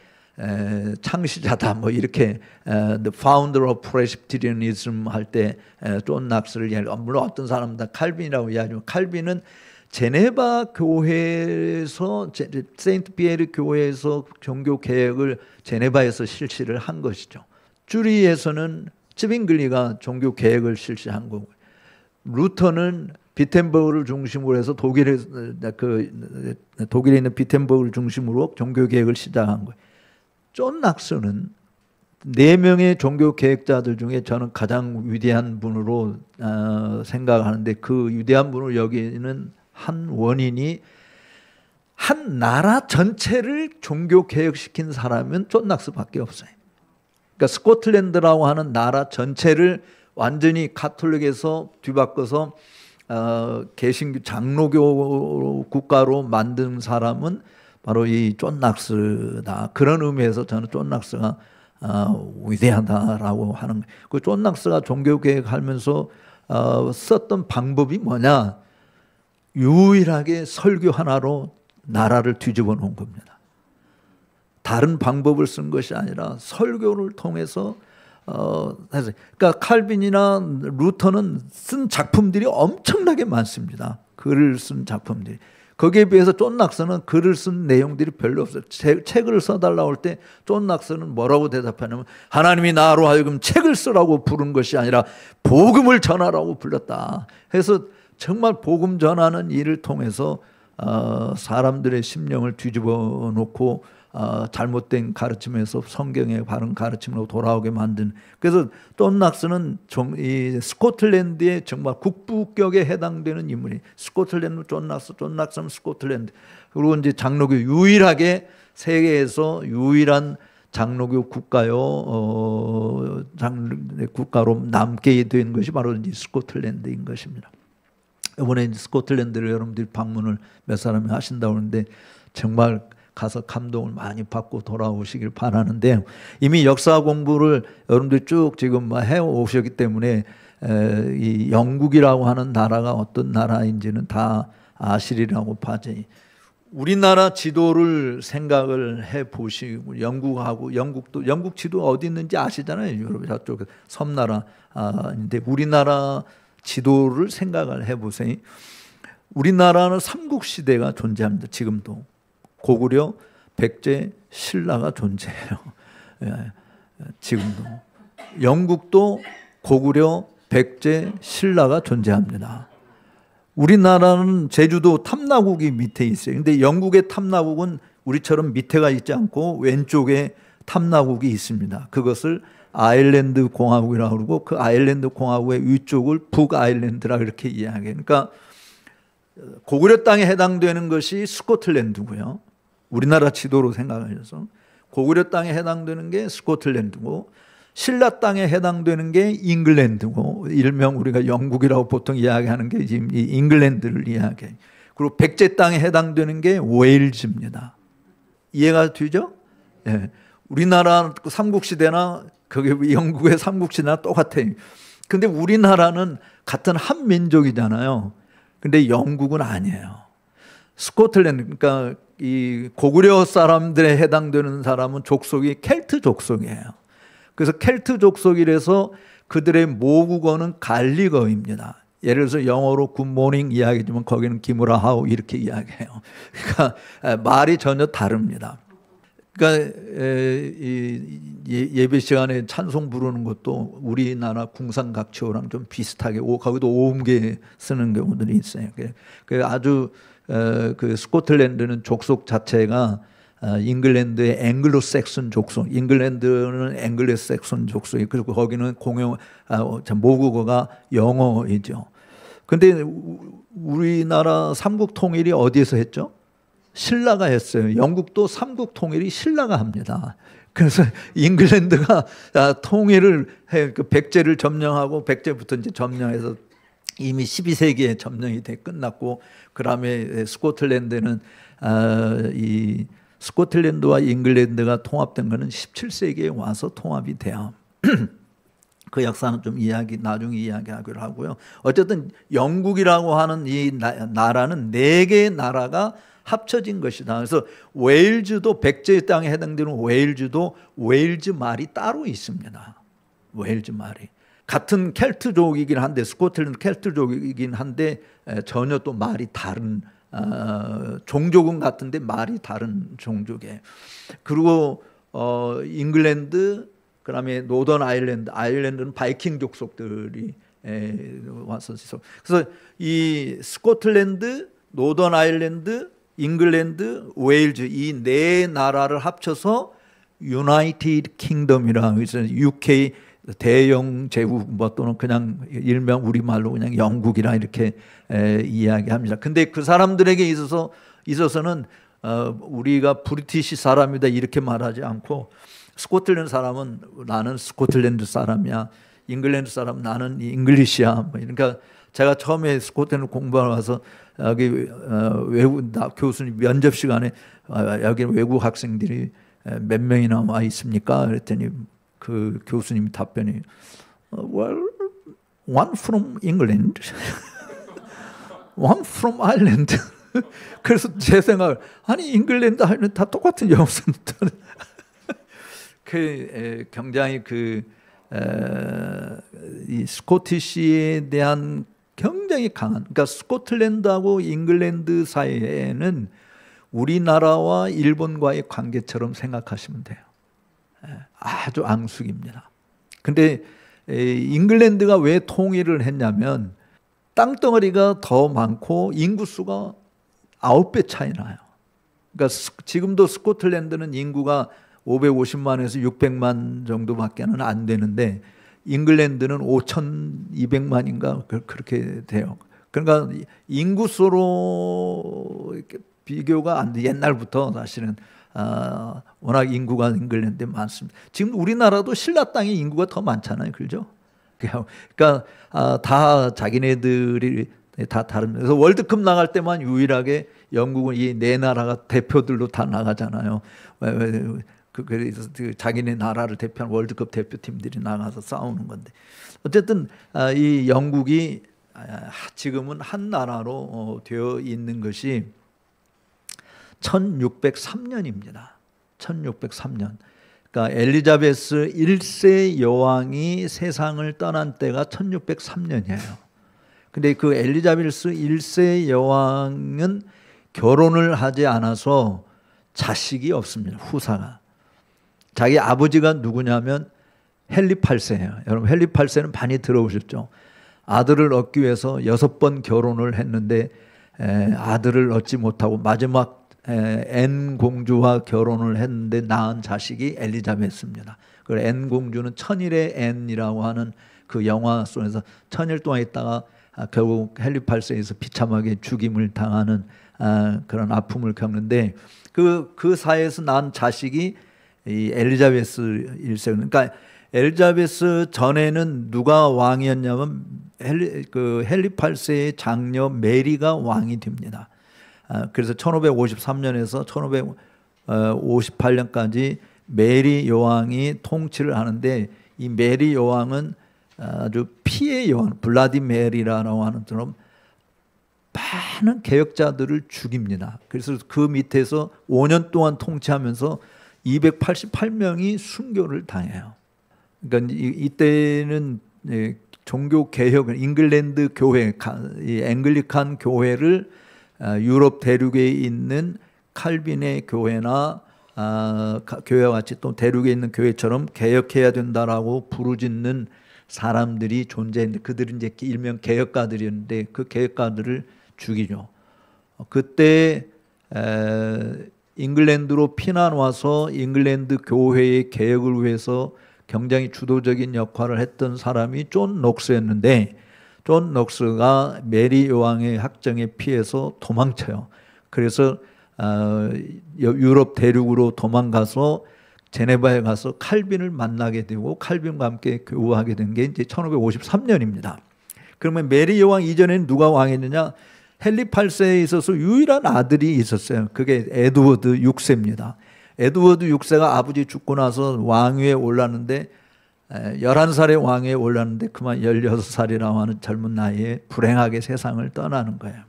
창시자다, 뭐 이렇게 the founder of Presbyterianism 할 때 존 낙스를 이야기하고, 물론 어떤 사람은 다 칼빈이라고 이야기하지만 칼빈은 제네바 교회에서 세인트 피에르 교회에서 종교 개혁을 제네바에서 실시를 한 것이죠. chú리에서는 츠빙글리가 종교 개혁을 실시한 거고, 루터는 비텐버그를 중심으로 해서 독일에 있는 비텐버그를 중심으로 종교 개혁을 시작한 거예요. 존 낙스는 4명의 종교 개혁자들 중에 저는 가장 위대한 분으로 생각하는데, 그 위대한 분을 여기는 한 원인이, 한 나라 전체를 종교 개혁시킨 사람은 존 낙스밖에 없어요. 그러니까 스코틀랜드라고 하는 나라 전체를 완전히 가톨릭에서 뒤바꿔서 개신교 장로교 국가로 만든 사람은 바로 이 존 낙스다. 그런 의미에서 저는 존 낙스가 위대하다라고 하는 거예요. 그 존 낙스가 종교 개혁하면서 썼던 방법이 뭐냐? 유일하게 설교 하나로 나라를 뒤집어 놓은 겁니다. 다른 방법을 쓴 것이 아니라 설교를 통해서 그러니까 칼빈이나 루터는 쓴 작품들이 엄청나게 많습니다. 글을 쓴 작품들이. 거기에 비해서 존 낙스는 글을 쓴 내용들이 별로 없어요. 책을 써달라고 할 때 존 낙스는 뭐라고 대답하냐면, 하나님이 나로 하여금 책을 쓰라고 부른 것이 아니라 복음을 전하라고 불렀다. 해서 정말 복음 전하는 일을 통해서 사람들의 심령을 뒤집어 놓고 잘못된 가르침에서 성경의 바른 가르침으로 돌아오게 만든. 그래서 존 낙스는 이 스코틀랜드의 정말 국부격에 해당되는 인물이. 스코틀랜드 존 낙스는 스코틀랜드. 그리고 이제 장로교 유일하게 세계에서 유일한 장로교 국가요, 국가로 남게 된 것이 바로 이제 스코틀랜드인 것입니다. 이번에 스코틀랜드를 여러분들이 방문을 몇 사람이 하신다고 하는데 정말 가서 감동을 많이 받고 돌아오시길 바라는데, 이미 역사 공부를 여러분들이 쭉 지금 해오셨기 때문에 이 영국이라고 하는 나라가 어떤 나라인지는 다 아시리라고 봐지. 우리나라 지도를 생각을 해보시고, 영국 지도 어디 있는지 아시잖아요. 유럽 저쪽 섬나라인데 우리나라 지도를 생각을 해보세요. 우리나라는 삼국시대가 존재합니다. 지금도. 고구려, 백제, 신라가 존재해요. 지금도. 영국도 고구려, 백제, 신라가 존재합니다. 우리나라는 제주도 탐나국이 밑에 있어요. 근데 영국의 탐나국은 우리처럼 밑에가 있지 않고 왼쪽에 탐나국이 있습니다. 그것을 아일랜드 공화국이라고 그러고, 그 아일랜드 공화국의 위쪽을 북아일랜드라 그렇게 이야기해요. 그러니까 고구려 땅에 해당되는 것이 스코틀랜드고요. 우리나라 지도로 생각하셔서 고구려 땅에 해당되는 게 스코틀랜드고, 신라 땅에 해당되는 게 잉글랜드고, 일명 우리가 영국이라고 보통 이야기하는 게 지금 이 잉글랜드를 이야기해요. 그리고 백제 땅에 해당되는 게 웨일즈입니다. 이해가 되죠? 네. 우리나라 삼국시대나 거기 영국의 삼국시대나 똑같아요. 근데 우리나라는 같은 한민족이잖아요. 근데 영국은 아니에요. 스코틀랜드, 그러니까 이 고구려 사람들에 해당되는 사람은 족속이 켈트 족속이에요. 그래서 켈트 족속이라서 그들의 모국어는 갈릭어입니다. 예를 들어서 영어로 굿모닝 이야기지만 거기는 기무라 하우 이렇게 이야기해요. 그러니까 말이 전혀 다릅니다. 그러니까 예배 시간에 찬송 부르는 것도 우리나라 궁상각치어랑 좀 비슷하게 거기도 오음계 쓰는 경우들이 있어요. 그 아주 그 스코틀랜드는 족속 자체가 잉글랜드의 앵글로색슨 족속, 잉글랜드는 앵글로색슨 족속이, 그리고 거기는 모국어가 영어이죠. 근데 우리나라 삼국 통일이 어디에서 했죠? 신라가 했어요. 영국도 삼국 통일이 신라가 합니다. 그래서 잉글랜드가 통일을 해, 그 백제를 점령하고 백제부터 이제 점령해서 이미 12세기에 점령이 돼 끝났고, 그다음에 스코틀랜드는 이 스코틀랜드와 잉글랜드가 통합된 것은 17세기에 와서 통합이 돼요. 그 역사는 좀 나중에 이야기하기로 하고요. 어쨌든 영국이라고 하는 이 나라는 4개의 나라가 합쳐진 것이다. 그래서 웨일즈도 백제의 땅에 해당되는 웨일즈도 웨일즈 말이 따로 있습니다. 웨일즈 말이. 같은 켈트족이긴 한데, 스코틀랜드 켈트족이긴 한데 전혀 또 말이 다른, 종족은 같은데 말이 다른 종족이에요. 그리고 잉글랜드, 그다음에 노던 아일랜드는 바이킹 족속들이 와서 있어. 그래서 이 스코틀랜드, 노던 아일랜드, 잉글랜드, 웨일즈 이 4나라를 합쳐서 유나이티드 킹덤이라, 그래서 UK 대영 제국 뭐 또는 그냥 일명 우리말로 그냥 영국이라 이렇게 이야기합니다. 근데 그 사람들에게 있어서는 우리가 브리티시 사람이다 이렇게 말하지 않고, 스코틀랜드 사람은 나는 스코틀랜드 사람이야, 잉글랜드 사람 나는 잉글리시야. 그러니까 제가 처음에 스코틀랜드 공부하러 와서 여기 외국 교수님 면접 시간에 여기 외국 학생들이 몇 명이나 와 있습니까? 그랬더니 그 교수님이 답변이 well, one from England, one from Ireland. 그래서 제 생각을, 아니 잉글랜드 아일랜드 다 똑같은 영어 쓰는데 굉장히 이 스코티시에 대한 굉장히 강한, 그러니까 스코틀랜드하고 잉글랜드 사이에는 우리나라와 일본과의 관계처럼 생각하시면 돼요. 아주 앙숙입니다. 근데 잉글랜드가 왜 통일을 했냐면 땅덩어리가 더 많고 인구수가 9배 차이 나요. 그러니까 지금도 스코틀랜드는 인구가 550만에서 600만 정도밖에는 안 되는데 잉글랜드는 5,200만인가 그렇게 돼요. 그러니까 인구수로 비교가 안 돼. 옛날부터 사실은 워낙 인구가 잉글랜드에 많습니다. 지금 우리나라도 신라 땅에 인구가 더 많잖아요, 그렇죠? 그러니까 다 자기네들이 다 다릅니다. 그래서 월드컵 나갈 때만 유일하게 영국은 이 4나라가 대표들로 다 나가잖아요. 그래서 자기네 나라를 대표한 월드컵 대표팀들이 나가서 싸우는 건데, 어쨌든 이 영국이 지금은 한 나라로 되어 있는 것이 1603년입니다. 1603년. 그러니까 엘리자베스 1세 여왕이 세상을 떠난 때가 1603년이에요. 근데 그 엘리자베스 1세 여왕은 결혼을 하지 않아서 자식이 없습니다. 후사가. 자기 아버지가 누구냐면 헨리 8세예요. 여러분 헨리 8세는 많이 들어오셨죠. 아들을 얻기 위해서 6번 결혼을 했는데 아들을 얻지 못하고 마지막 앤 공주와 결혼을 했는데 낳은 자식이 엘리자베스입니다. 그 앤 공주는 천일의 앤이라고 하는 그 영화 속에서 천일 동안 있다가 결국 헨리 8세에서 비참하게 죽임을 당하는 그런 아픔을 겪는데, 그 사이에서 낳은 자식이 이 엘리자베스 1세. 그러니까 엘리자베스 전에는 누가 왕이었냐면 헨리 8세의 장녀 메리가 왕이 됩니다. 그래서 1553년에서 1558년까지 메리 여왕이 통치를 하는데, 이 메리 여왕은 아주 피해 여왕, 블라디 메리라고 하는 사람 많은 개혁자들을 죽입니다. 그래서 그 밑에서 5년 동안 통치하면서 288명이 순교를 당해요. 그러니까 이때는 종교 개혁은 잉글랜드 교회, 이 앵글리칸 교회를 유럽 대륙에 있는 칼빈의 교회나 교회와 같이 또 대륙에 있는 교회처럼 개혁해야 된다라고 부르짖는 사람들이 존재했는데, 그들은 이제 일명 개혁가들이었는데 그 개혁가들을 죽이죠. 그때 잉글랜드로 피난 와서 잉글랜드 교회의 개혁을 위해서 굉장히 주도적인 역할을 했던 사람이 존 녹스였는데, 존 녹스가 메리 여왕의 학정에 피해서 도망쳐요. 그래서 유럽 대륙으로 도망가서 제네바에 가서 칼빈을 만나게 되고 칼빈과 함께 교우하게 된 게 이제 1553년입니다. 그러면 메리 여왕 이전에는 누가 왕했느냐? 헨리 8세에 있어서 유일한 아들이 있었어요. 그게 에드워드 6세입니다. 에드워드 6세가 아버지 죽고 나서 왕위에 올랐는데 11살의 왕위에 올랐는데 그만 16살이라고 하는 젊은 나이에 불행하게 세상을 떠나는 거예요.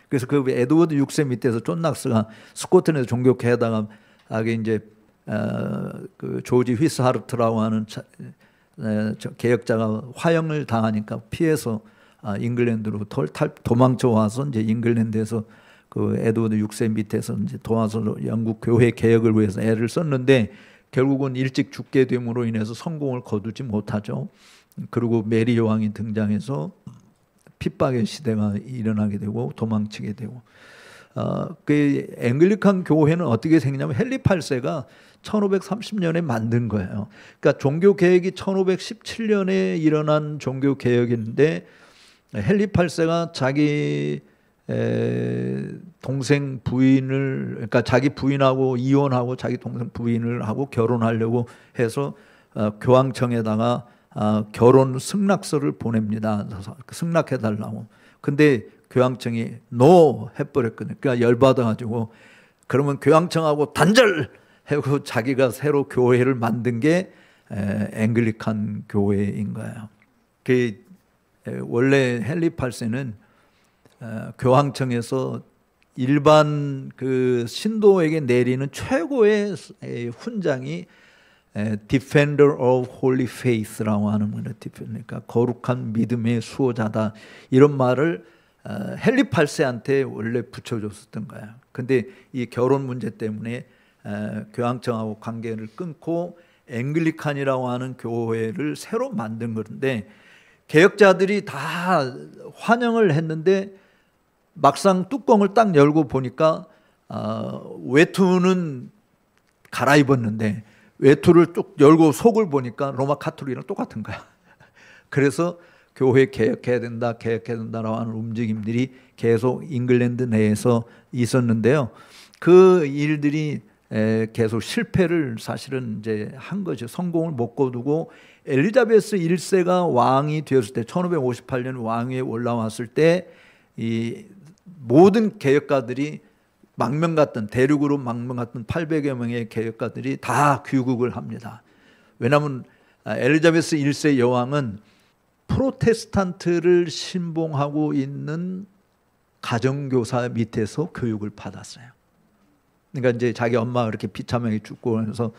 그래서 그 에드워드 6세 밑에서 존 낙스가 스코틀랜드 종교회에다가 이제 그 조지 휘스하르트라고 하는 개혁자가 화형을 당하니까 피해서 잉글랜드로 도망쳐 와서 이제 잉글랜드에서 그 에드워드 6세 밑에서 이제 도와서 영국 교회 개혁을 위해서 애를 썼는데 결국은 일찍 죽게 됨으로 인해서 성공을 거두지 못하죠. 그리고 메리 여왕이 등장해서 핍박의 시대가 일어나게 되고 도망치게 되고 그 앵글리칸 교회는 어떻게 생기냐면 헨리 8세가 1530년에 만든 거예요. 그러니까 종교 개혁이 1517년에 일어난 종교 개혁인데 헨리 8세가 자기 동생 부인을 그러니까 자기 부인하고 이혼하고 자기 동생 부인을 하고 결혼하려고 해서 교황청에다가 결혼 승낙서를 보냅니다. 승낙해 달라고. 근데 교황청이 노 해버렸거든요. 그러니까 열받아가지고 그러면 교황청하고 단절하고 자기가 새로 교회를 만든 게 앵글리칸 교회인 거예요. 그 원래 헨리 8세는 교황청에서 일반 그 신도에게 내리는 최고의 훈장이 Defender of Holy Faith라고 하는 거예요. 그러니까 거룩한 믿음의 수호자다 이런 말을 헨리 8세한테 원래 붙여줬었던 거예요. 근데 이 결혼 문제 때문에 교황청하고 관계를 끊고 앵글리칸이라고 하는 교회를 새로 만든 건데 개혁자들이 다 환영을 했는데 막상 뚜껑을 딱 열고 보니까 외투는 갈아입었는데 외투를 쭉 열고 속을 보니까 로마 카톨릭이랑 똑같은 거야. 그래서 교회 개혁해야 된다라고 하는 움직임들이 계속 잉글랜드 내에서 있었는데요. 그 일들이 계속 실패를 사실은 이제 한 거죠. 성공을 못 거두고 엘리자베스 1세가 왕이 되었을 때 1558년 왕위에 올라왔을 때 이 모든 개혁가들이 망명 갔던 대륙으로 망명 갔던 800여 명의 개혁가들이 다 귀국을 합니다. 왜냐하면 엘리자베스 1세 여왕은 프로테스탄트를 신봉하고 있는 가정교사 밑에서 교육을 받았어요. 그러니까 이제 자기 엄마가 그렇게 비참하게 죽고 해서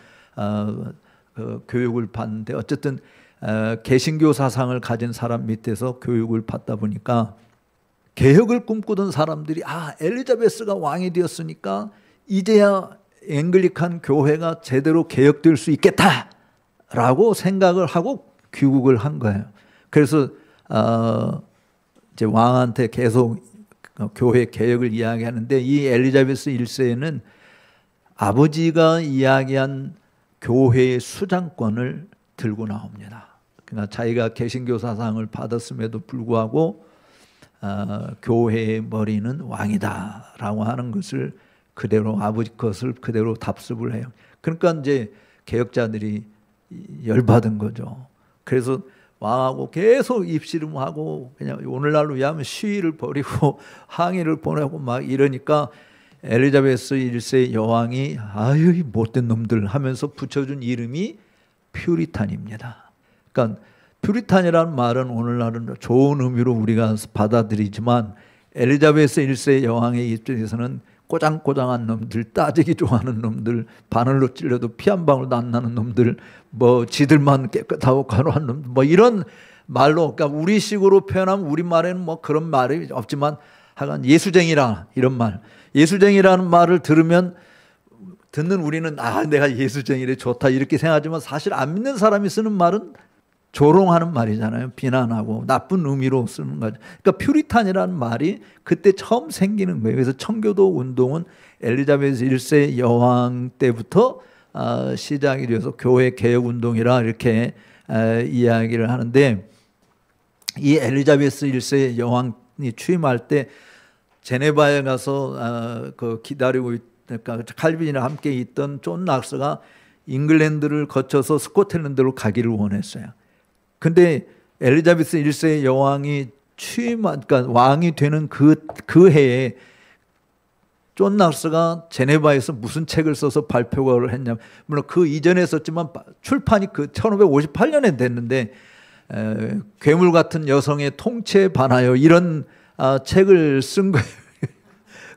교육을 받는데 어쨌든 개신교 사상을 가진 사람 밑에서 교육을 받다 보니까 개혁을 꿈꾸던 사람들이 엘리자베스가 왕이 되었으니까 이제야 앵글리칸 교회가 제대로 개혁될 수 있겠다라고 생각을 하고 귀국을 한 거예요. 그래서 이제 왕한테 계속 교회 개혁을 이야기하는데 이 엘리자베스 1세는 아버지가 이야기한 교회의 수장권을 들고 나옵니다. 그러니까 자기가 개신교 사상을 받았음에도 불구하고 교회의 머리는 왕이다라고 하는 것을 그대로 아버지 것을 그대로 답습을 해요. 그러니까 이제 개혁자들이 열받은 거죠. 그래서 왕하고 계속 입씨름하고 그냥 오늘날로 위하면 시위를 벌이고 항의를 보내고 막 이러니까 엘리자베스 1세 여왕이 아유 못된 놈들 하면서 붙여준 이름이 퓨리탄입니다. 그러니까 퓨리탄이라는 말은 오늘날은 좋은 의미로 우리가 받아들이지만 엘리자베스 1세 여왕의 입장에서는 꼬장꼬장한 놈들, 따지기 좋아하는 놈들, 바늘로 찔려도 피 한 방울도 안 나는 놈들, 뭐 지들만 깨끗하고 가로한 놈들, 뭐 이런 말로, 그러니까 우리식으로 표현하면 우리말에는 뭐 그런 말이 없지만 하여간 예수쟁이라 이런 말, 예수쟁이라는 말을 들으면 듣는 우리는 내가 예수쟁이래 좋다 이렇게 생각하지만 사실 안 믿는 사람이 쓰는 말은 조롱하는 말이잖아요. 비난하고 나쁜 의미로 쓰는 거죠. 그러니까 퓨리탄이라는 말이 그때 처음 생기는 거예요. 그래서 청교도 운동은 엘리자베스 1세 여왕 때부터 시작이 되어서 교회 개혁 운동이라 이렇게 이야기를 하는데 이 엘리자베스 1세 여왕이 취임할 때 제네바에 가서 기다리고 그러니까 칼빈이랑 함께 있던 존 낙스가 잉글랜드를 거쳐서 스코틀랜드로 가기를 원했어요. 근데 엘리자베스 1세 여왕이 그러니까 왕이 되는 그 해에 존 낙스가 제네바에서 무슨 책을 써서 발표를 했냐면, 물론 그 이전에 썼지만 출판이 그 1558년에 됐는데 괴물 같은 여성의 통치에 반하여 이런 책을 쓴 거예요.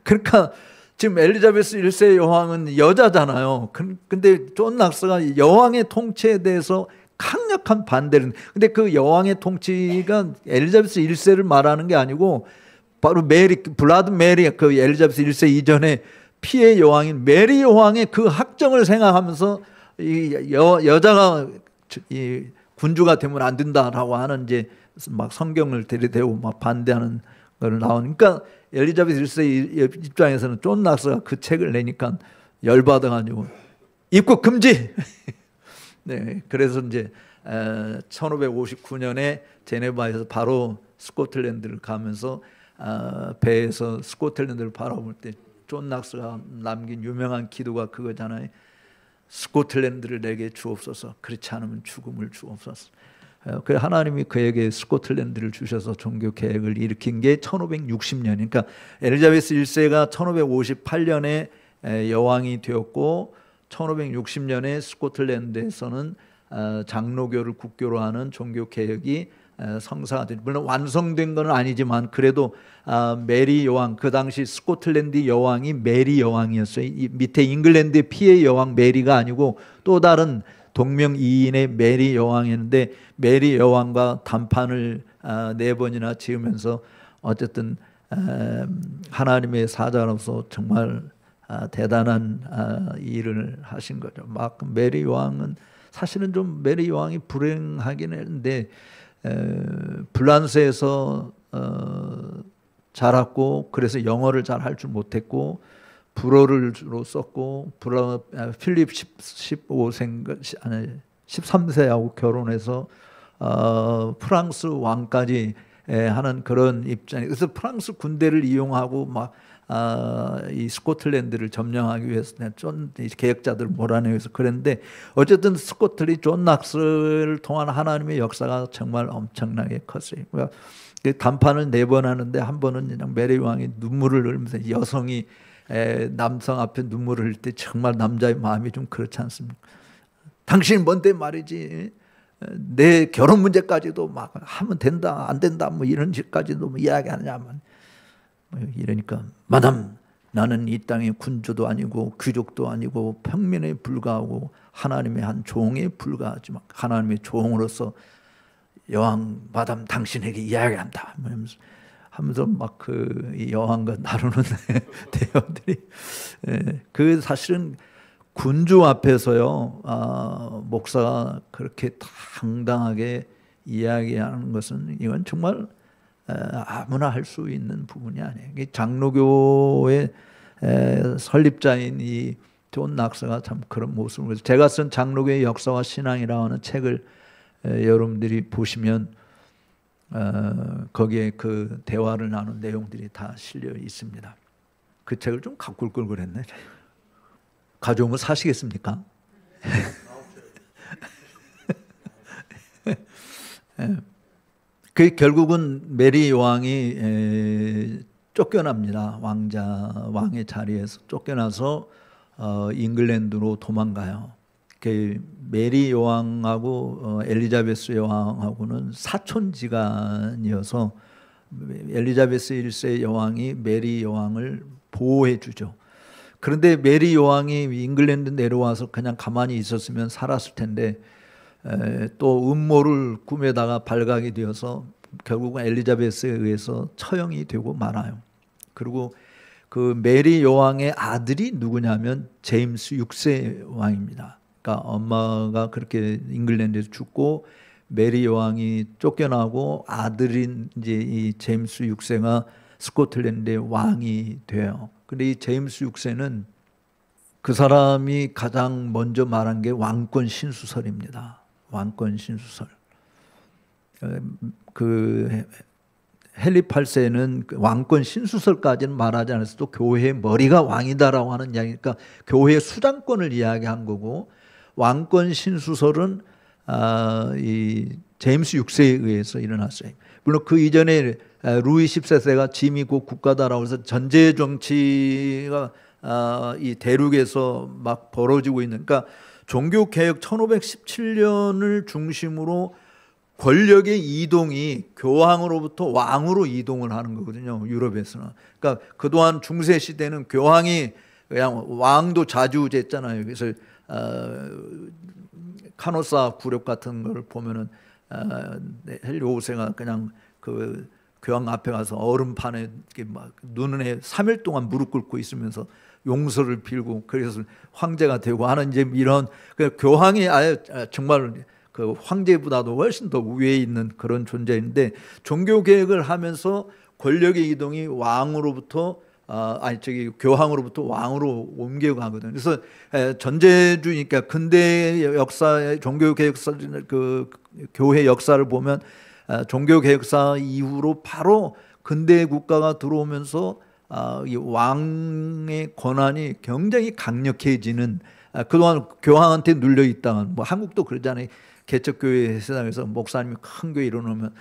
그러니까 지금 엘리자베스 1세 여왕은 여자잖아요. 근데 존 낙스가 여왕의 통치에 대해서 강력한 반대를. 근데 그 여왕의 통치가 엘리자베스 1세를 말하는 게 아니고 바로 블라드 메리, 그 엘리자베스 1세 이전에 피해 여왕인 메리 여왕의 그 학정을 생각하면서 이 여자가 이 군주가 되면 안 된다라고 하는 이제 막 성경을 들이대고 막 반대하는 걸 나오니까 엘리자베스 1세 입장에서는 존 낙스가 그 책을 내니까 열받아가지고 입국 금지. 네, 그래서 이제 1559년에 제네바에서 바로 스코틀랜드를 가면서 배에서 스코틀랜드를 바라볼 때 존 낙스가 남긴 유명한 기도가 그거잖아요. 스코틀랜드를 내게 주옵소서. 그렇지 않으면 죽음을 주옵소서. 그래 하나님이 그에게 스코틀랜드를 주셔서 종교 개혁을 일으킨 게 1560년. 그러니까 엘리자베스 1세가 1558년에 여왕이 되었고 1560년에 스코틀랜드에서는 장로교를 국교로 하는 종교 개혁이 성사가 된, 물론 완성된 건 아니지만 그래도 메리 여왕, 그 당시 스코틀랜드 여왕이 메리 여왕이었어요. 이 밑에 잉글랜드의 피해 여왕 메리가 아니고 또 다른 동명이인의 메리 여왕이었는데 메리 여왕과 담판을 4번이나 지으면서 어쨌든 하나님의 사자로서 정말 대단한 일을 하신 거죠. 막 메리 여왕은 사실은 좀 메리 여왕이 불행하긴 했는데 불란스에서 자랐고 그래서 영어를 잘 할 줄 못했고 불어를 주로 썼고 필립 13세하고 결혼해서 프랑스 왕까지 하는 그런 입장이. 그래서 프랑스 군대를 이용하고 막 이 스코틀랜드를 점령하기 위해서 좀 개혁자들을 몰아내기 위해서 그랬는데 어쨌든 스코틀이 존 낙스를 통한 하나님의 역사가 정말 엄청나게 컸어요. 단판을 4번 하는데 한 번은 그냥 메리 왕이 눈물을 흘리면서, 여성이 남성 앞에 눈물을 흘릴 때 정말 남자의 마음이 좀 그렇지 않습니까? 당신 뭔데 말이지 내 결혼 문제까지도 막 하면 된다 안 된다 뭐 이런 짓까지도 뭐 이야기하냐면 이러니까 마담, 나는 이 땅의 군주도 아니고 귀족도 아니고 평민에 불과하고 하나님의 한 종에 불과하지만 하나님의 종으로서 여왕 마담 당신에게 이야기한다 하면서 막 그 여왕과 나누는 대화들이 그 사실은 군주 앞에서요 목사가 그렇게 당당하게 이야기하는 것은 이건 정말 아무나 할 수 있는 부분이 아니에요. 장로교의 설립자인 이 존 낙스가 참 그런 모습을, 제가 쓴 장로교의 역사와 신앙이라고 하는 책을 여러분들이 보시면 거기에 그 대화를 나눈 내용들이 다 실려 있습니다. 그 책을 좀 갖고 올 걸 그랬네. 가져오면 사시겠습니까? 그 결국은 메리 여왕이 쫓겨납니다. 왕의 자리에서 쫓겨나서 잉글랜드로 도망가요. 그 메리 여왕하고 엘리자베스 여왕하고는 사촌지간이어서 엘리자베스 1세 여왕이 메리 여왕을 보호해 주죠. 그런데 메리 여왕이 잉글랜드 내려와서 그냥 가만히 있었으면 살았을 텐데 또 음모를 꿈에다가 발각이 되어서 결국은 엘리자베스에 의해서 처형이 되고 말아요. 그리고 그 메리 여왕의 아들이 누구냐면 제임스 6세 왕입니다. 그러니까 엄마가 그렇게 잉글랜드에서 죽고 메리 여왕이 쫓겨나고 아들인 이제 이 제임스 6세가 스코틀랜드의 왕이 돼요. 근데 이 제임스 6세는 그 사람이 가장 먼저 말한 게 왕권 신수설입니다. 왕권 신수설. 그 헨리 8세는 왕권 신수설까지는 말하지 않았어도 교회의 머리가 왕이다라고 하는 이야기니까 교회의 수장권을 이야기한 거고, 왕권 신수설은 이 제임스 6세에 의해서 일어났어요. 물론 그 이전에 루이 14세가 짐이 곧 국가다라고 해서 전제 정치가 이 대륙에서 막 벌어지고 있는, 그러니까 종교개혁 1517년을 중심으로 권력의 이동이 교황으로부터 왕으로 이동을 하는 거거든요, 유럽에서는. 그러니까 그동안 중세 시대는 교황이 그냥 왕도 자주제잖아요. 그래서 카노사 굴욕 같은 걸 보면은 헨리 5세가 그냥 그 교황 앞에 가서 얼음판에 막 눈에 3일 동안 무릎 꿇고 있으면서 용서를 빌고 그래서 황제가 되고 하는 이제 이런, 그 교황이 아예 정말 그 황제보다도 훨씬 더 위에 있는 그런 존재인데, 종교 개혁을 하면서 권력의 이동이 왕으로부터 교황으로부터 왕으로 옮겨가거든요. 그래서 전제주의니까 근대 역사, 종교 개혁사, 그 교회 역사를 보면 종교 개혁사 이후로 바로 근대 국가가 들어오면서 이 왕의 권한이 굉장히 강력해지는, 그동안 교황한테 눌려 있다가, 뭐 한국도 그러잖아요. 개척교회 세상에서 목사님이 큰 교회 일어나면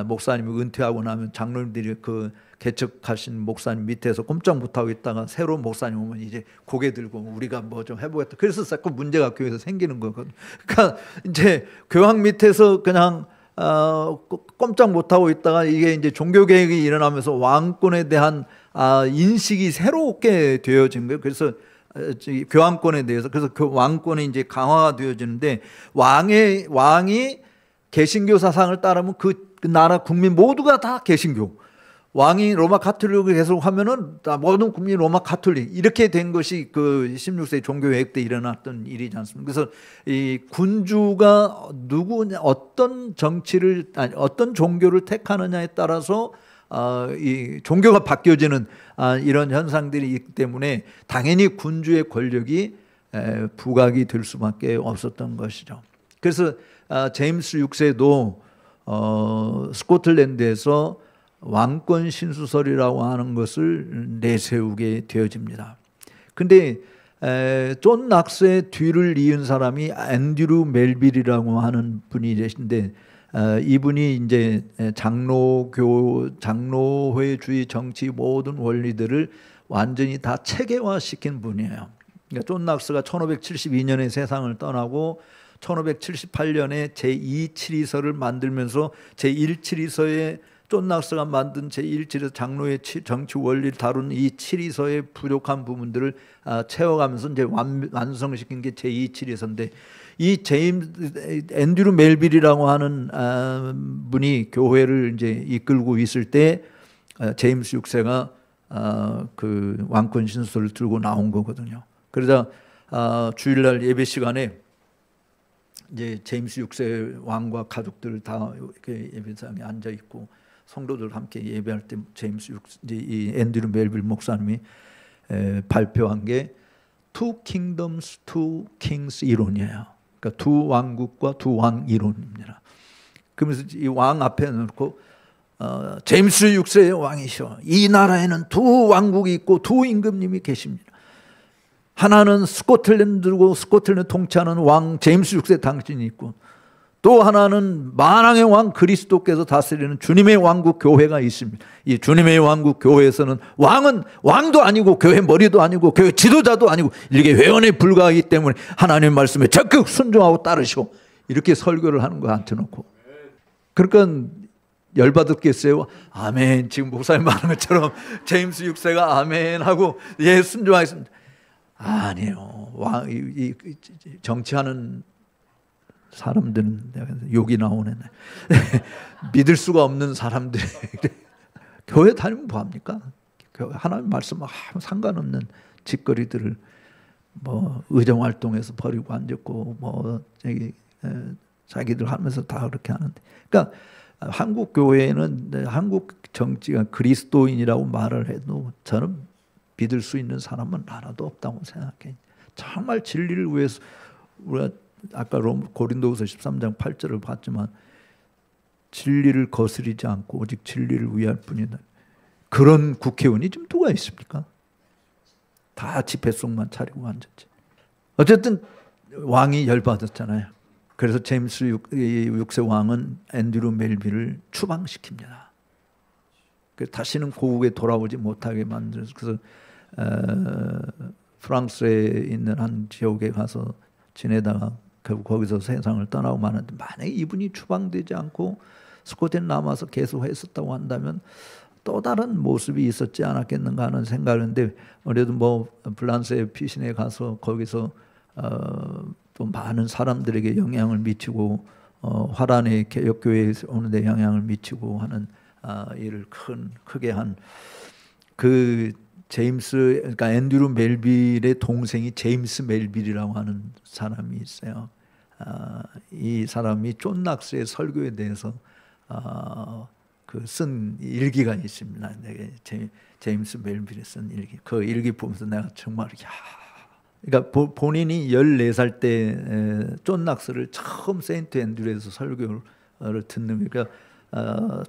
목사님이 은퇴하고 나면 장로님들이 그 개척하신 목사님 밑에서 꼼짝 못하고 있다가 새로운 목사님 오면 이제 고개 들고 우리가 뭐 좀 해보겠다. 그래서 자꾸 문제가 교회에서 생기는 거거든요. 그러니까 이제 교황 밑에서 그냥 꼼짝 못하고 있다가 이게 이제 종교개혁이 일어나면서 왕권에 대한 인식이 새롭게 되어진 거예요. 그래서 교황권에 대해서, 그래서 그 왕권이 이제 강화가 되어지는데, 왕이 개신교 사상을 따르면 그 나라 국민 모두가 다 개신교, 왕이 로마 가톨릭을 계속 하면은 모든 국민이 로마 가톨릭, 이렇게 된 것이 그 16세기 종교개혁 때 일어났던 일이지 않습니까? 그래서 이 군주가 어떤 정치를, 어떤 종교를 택하느냐에 따라서 이 종교가 바뀌어지는 이런 현상들이 있기 때문에 당연히 군주의 권력이 부각이 될 수밖에 없었던 것이죠. 그래서 제임스 6세도 스코틀랜드에서 왕권 신수설이라고 하는 것을 내세우게 되어집니다. 근데 존 낙스의 뒤를 이은 사람이 앤드류 멜빌이라고 하는 분이 계신데, 이분이 이제 장로회주의 정치 모든 원리들을 완전히 다 체계화시킨 분이에요. 그러니까 존 낙스가 1572년에 세상을 떠나고 1578년에 제2칠의서를 만들면서 제1칠의서에 존 낙스가 만든 제1칠의서 장로의 정치 원리를 다룬 이 칠의서의 부족한 부분들을 채워가면서 이제 완성시킨 게 제2칠의서인데, 이 앤드류 멜빌이라고 하는 분이 교회를 이제 이끌고 있을 때 제임스 6세가 그 왕권 신수를 들고 나온 거거든요. 그러자 주일날 예배 시간에 이제 제임스 6세 왕과 가족들 다 이렇게 예배장에 앉아 있고 성도들 함께 예배할 때 제임스 6세, 이제 이 앤드류 멜빌 목사님이 발표한 게 Two Kingdoms, Two Kings 이론이에요. 그러니까 두 왕국과 두 왕 이론입니다. 그러면서 이 왕 앞에 놓고 제임스 6세의 왕이시오. 이 나라에는 두 왕국이 있고 두 임금님이 계십니다. 하나는 스코틀랜드고 스코틀랜드 통치하는 왕 제임스 6세 당신이 있고, 또 하나는 만왕의 왕 그리스도께서 다스리는 주님의 왕국 교회가 있습니다. 이 주님의 왕국 교회에서는 왕은 왕도 아니고 교회 머리도 아니고 교회 지도자도 아니고 이렇게 회원에 불과하기 때문에 하나님의 말씀에 적극 순종하고 따르시고, 이렇게 설교를 하는 거 앉혀놓고, 그러니까 열받았겠어요. 아멘. 지금 목사님 말하는 것처럼 제임스 6세가 아멘 하고 예 순종하겠습니다. 아니에요. 이 정치하는 사람들은 욕이 나오네. 믿을 수가 없는 사람들. 교회 다니면 뭐합니까? 하나님 말씀 상관없는 짓거리들을 뭐 의정활동에서 버리고 앉았고 뭐 자기들 하면서 다 그렇게 하는데, 그러니까 한국 교회는 한국 정치가 그리스도인이라고 말을 해도 저는 믿을 수 있는 사람은 하나도 없다고 생각해. 정말 진리를 위해서, 우리가 아까 고린도후서 13장 8절을 봤지만 진리를 거스리지 않고 오직 진리를 위할 뿐이다. 그런 국회의원이 지금 누가 있습니까? 다 집회 속만 차리고 앉았지. 어쨌든 왕이 열받았잖아요. 그래서 제임스 6세 왕은 앤드류 멜빌을 추방시킵니다. 다시는 고국에 돌아오지 못하게 만들어서, 그래서 프랑스에 있는 한 지역에 가서 지내다가 결국 거기서 세상을 떠나고 마는데, 만약에 이분이 추방되지 않고 스코틀랜드 남아서 계속 했었다고 한다면 또 다른 모습이 있었지 않았겠는가 하는 생각을 했는데, 그래도 뭐 프랑스의 피신에 가서 거기서 또 많은 사람들에게 영향을 미치고 화란의 개혁교회에 오는데 영향을 미치고 하는 일을 크게 한 그 제임스, 그러니까 앤드류 멜빌의 동생이 제임스 멜빌이라고 하는 사람이 있어요. 이 사람이 존 낙스의 설교에 대해서 쓴 일기가 있습니다. 제임스 멜빌이 쓴 일기. 그 일기 보면서 내가 정말 그러니까 본인이 14살 때 존 낙스를 처음 세인트 앤드류에서 설교를 듣는, 그러니까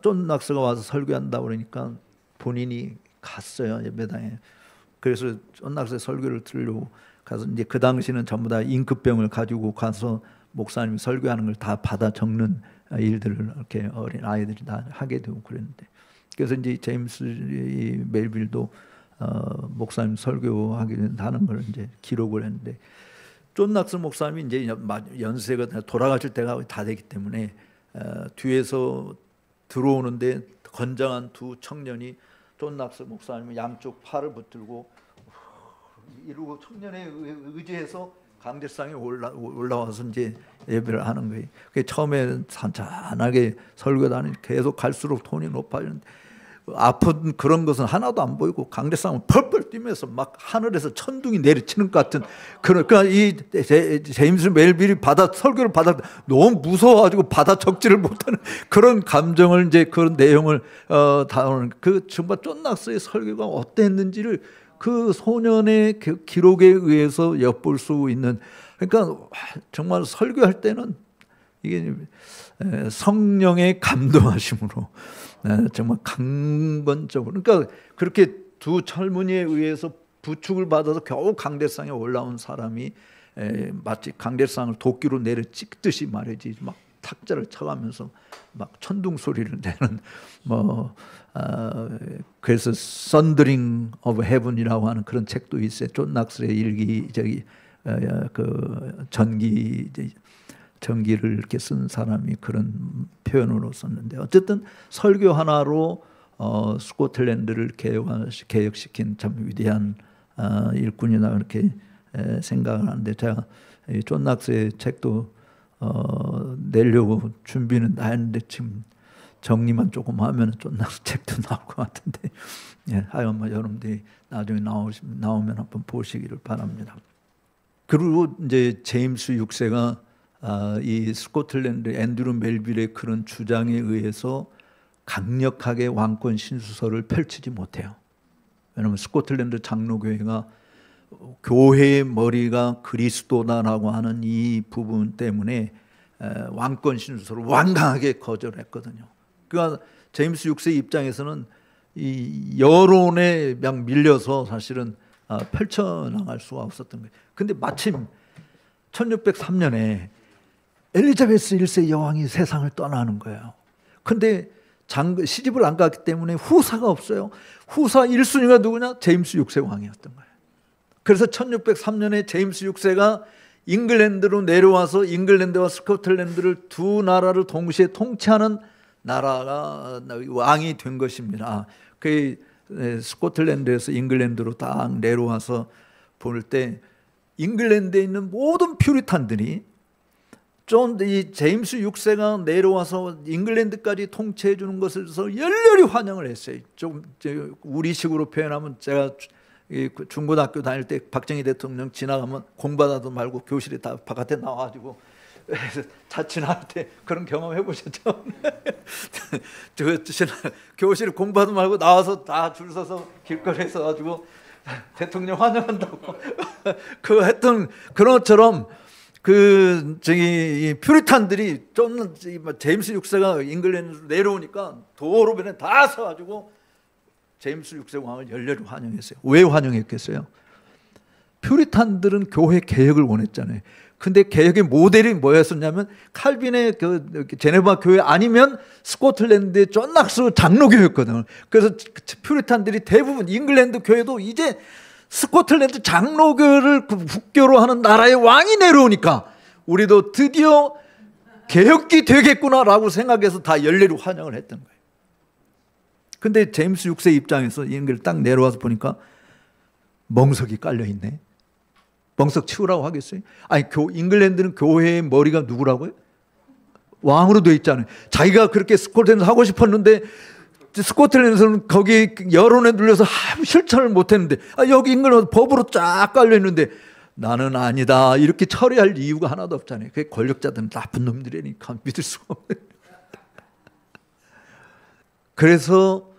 존 낙스가 와서 설교한다고 그러니까 본인이 갔어요, 예배당에. 그래서 존 낙스의 설교를 들으려고 가서, 이제 그 당시는 전부 다 잉크병을 가지고 가서 목사님이 설교하는 걸 다 받아 적는 일들을 이렇게 어린 아이들이 다 하게 되고 그랬는데, 그래서 이제 제임스 멜빌도 목사님 설교하게 된다는 걸 이제 기록을 했는데, 존 낙스 목사님이 이제 연세가 돌아가실 때가 다 되기 때문에 뒤에서 들어오는데 건장한 두 청년이 존 낙스 목사님은 양쪽 팔을 붙들고 이러고 청년에 의지해서 강대상에 올라와서 이제 예배를 하는 거예요. 처음에 잔잔하게 설교도 하니 계속 갈수록 톤이 높아지는데, 아픈 그런 것은 하나도 안 보이고 강대상은 펄펄 뛰면서 막 하늘에서 천둥이 내리치는 것 같은 그러니까 이 제임스 멜빌이 설교를 받아 너무 무서워가지고 받아 적지를 못하는 그런 감정을, 이제 그런 내용을 다루는, 그 정말 존 낙스의 설교가 어땠는지를 그 소년의 기록에 의해서 엿볼 수 있는, 그러니까 정말 설교할 때는 이게 성령의 감동하심으로 정말 강건적으로, 그러니까 그렇게 두 젊은이에 의해서 부축을 받아서 겨우 강대상에 올라온 사람이 마치 강대상을 도끼로 내려 찍듯이 말이지, 막 탁자를 쳐가면서 막 천둥 소리를 내는 그래서 Thundering of Heaven이라고 하는 그런 책도 있어요. 존 낙스의 일기, 그 전기를 이렇게 쓴 사람이 그런 표현으로 썼는데, 어쨌든 설교 하나로 스코틀랜드를 개혁시킨 참 위대한 일꾼이다, 그렇게 생각을 하는데, 제가 존 낙스의 책도 내려고 준비는 다 했는데 지금 정리만 조금 하면 존 낙스 책도 나올 것 같은데, 하여간 여러분들이 나중에 나오면 한번 보시기를 바랍니다. 그리고 이제 제임스 6세가 이 스코틀랜드 앤드류 멜빌의 그런 주장에 의해서 강력하게 왕권 신수설을 펼치지 못해요. 왜냐하면 스코틀랜드 장로교회가 교회의 머리가 그리스도다라고 하는 이 부분 때문에 왕권 신수설을 완강하게 거절했거든요. 그러니까 제임스 6세 입장에서는 이 여론에 막 밀려서 사실은 펼쳐나갈 수가 없었던 거예요. 근데 마침 1603년에 엘리자베스 1세 여왕이 세상을 떠나는 거예요. 근데 시집을 안 갔기 때문에 후사가 없어요. 후사 1순위가 누구냐? 제임스 6세 왕이었던 거예요. 그래서 1603년에 제임스 6세가 잉글랜드로 내려와서 잉글랜드와 스코틀랜드를 두 나라를 동시에 통치하는 나라가 왕이 된 것입니다. 그 스코틀랜드에서 잉글랜드로 딱 내려와서 볼 때 잉글랜드에 있는 모든 퓨리탄들이 이 제임스 6세가 내려와서 잉글랜드까지 통치해 주는 것을 열렬히 환영을 했어요. 좀 우리식으로 표현하면, 제가 중고등학교 다닐 때 박정희 대통령 지나가면 공부하다도 말고 교실에 다 바깥에 나와가지고 자취할 때 그런 경험 해보셨죠? 교실에 공부하도 말고 나와서 다 줄 서서 길거리에 서가지고 대통령 환영한다고 그 했던 그런 것처럼, 이 퓨리탄들이 좀 제임스 6세가 잉글랜드로 내려오니까 도로변에 다 서가지고 제임스 6세 왕을 열렬히 환영했어요. 왜 환영했겠어요? 퓨리탄들은 교회 개혁을 원했잖아요. 근데 개혁의 모델이 뭐였었냐면 칼빈의 그 제네바 교회 아니면 스코틀랜드의 존 낙스 장로교였거든요. 그래서 퓨리탄들이 대부분 잉글랜드 교회도 이제 스코틀랜드 장로교를 국교로 하는 나라의 왕이 내려오니까 우리도 드디어 개혁이 되겠구나라고 생각해서 다 열렬히 환영을 했던 거예요. 근데 제임스 6세 입장에서 잉글랜드 딱 내려와서 보니까 멍석이 깔려 있네. 멍석 치우라고 하겠어요? 아니, 잉글랜드는 교회의 머리가 누구라고요? 왕으로 돼 있잖아요. 자기가 그렇게 스코틀랜드 하고 싶었는데 스코틀랜드에서는 거기 여론에 눌려서 실천을 못했는데 여기 잉글랜드 법으로 쫙 깔려 있는데 나는 아니다 이렇게 처리할 이유가 하나도 없잖아요. 그게 권력자들은 나쁜 놈들이니까 믿을 수가 없는. 그래서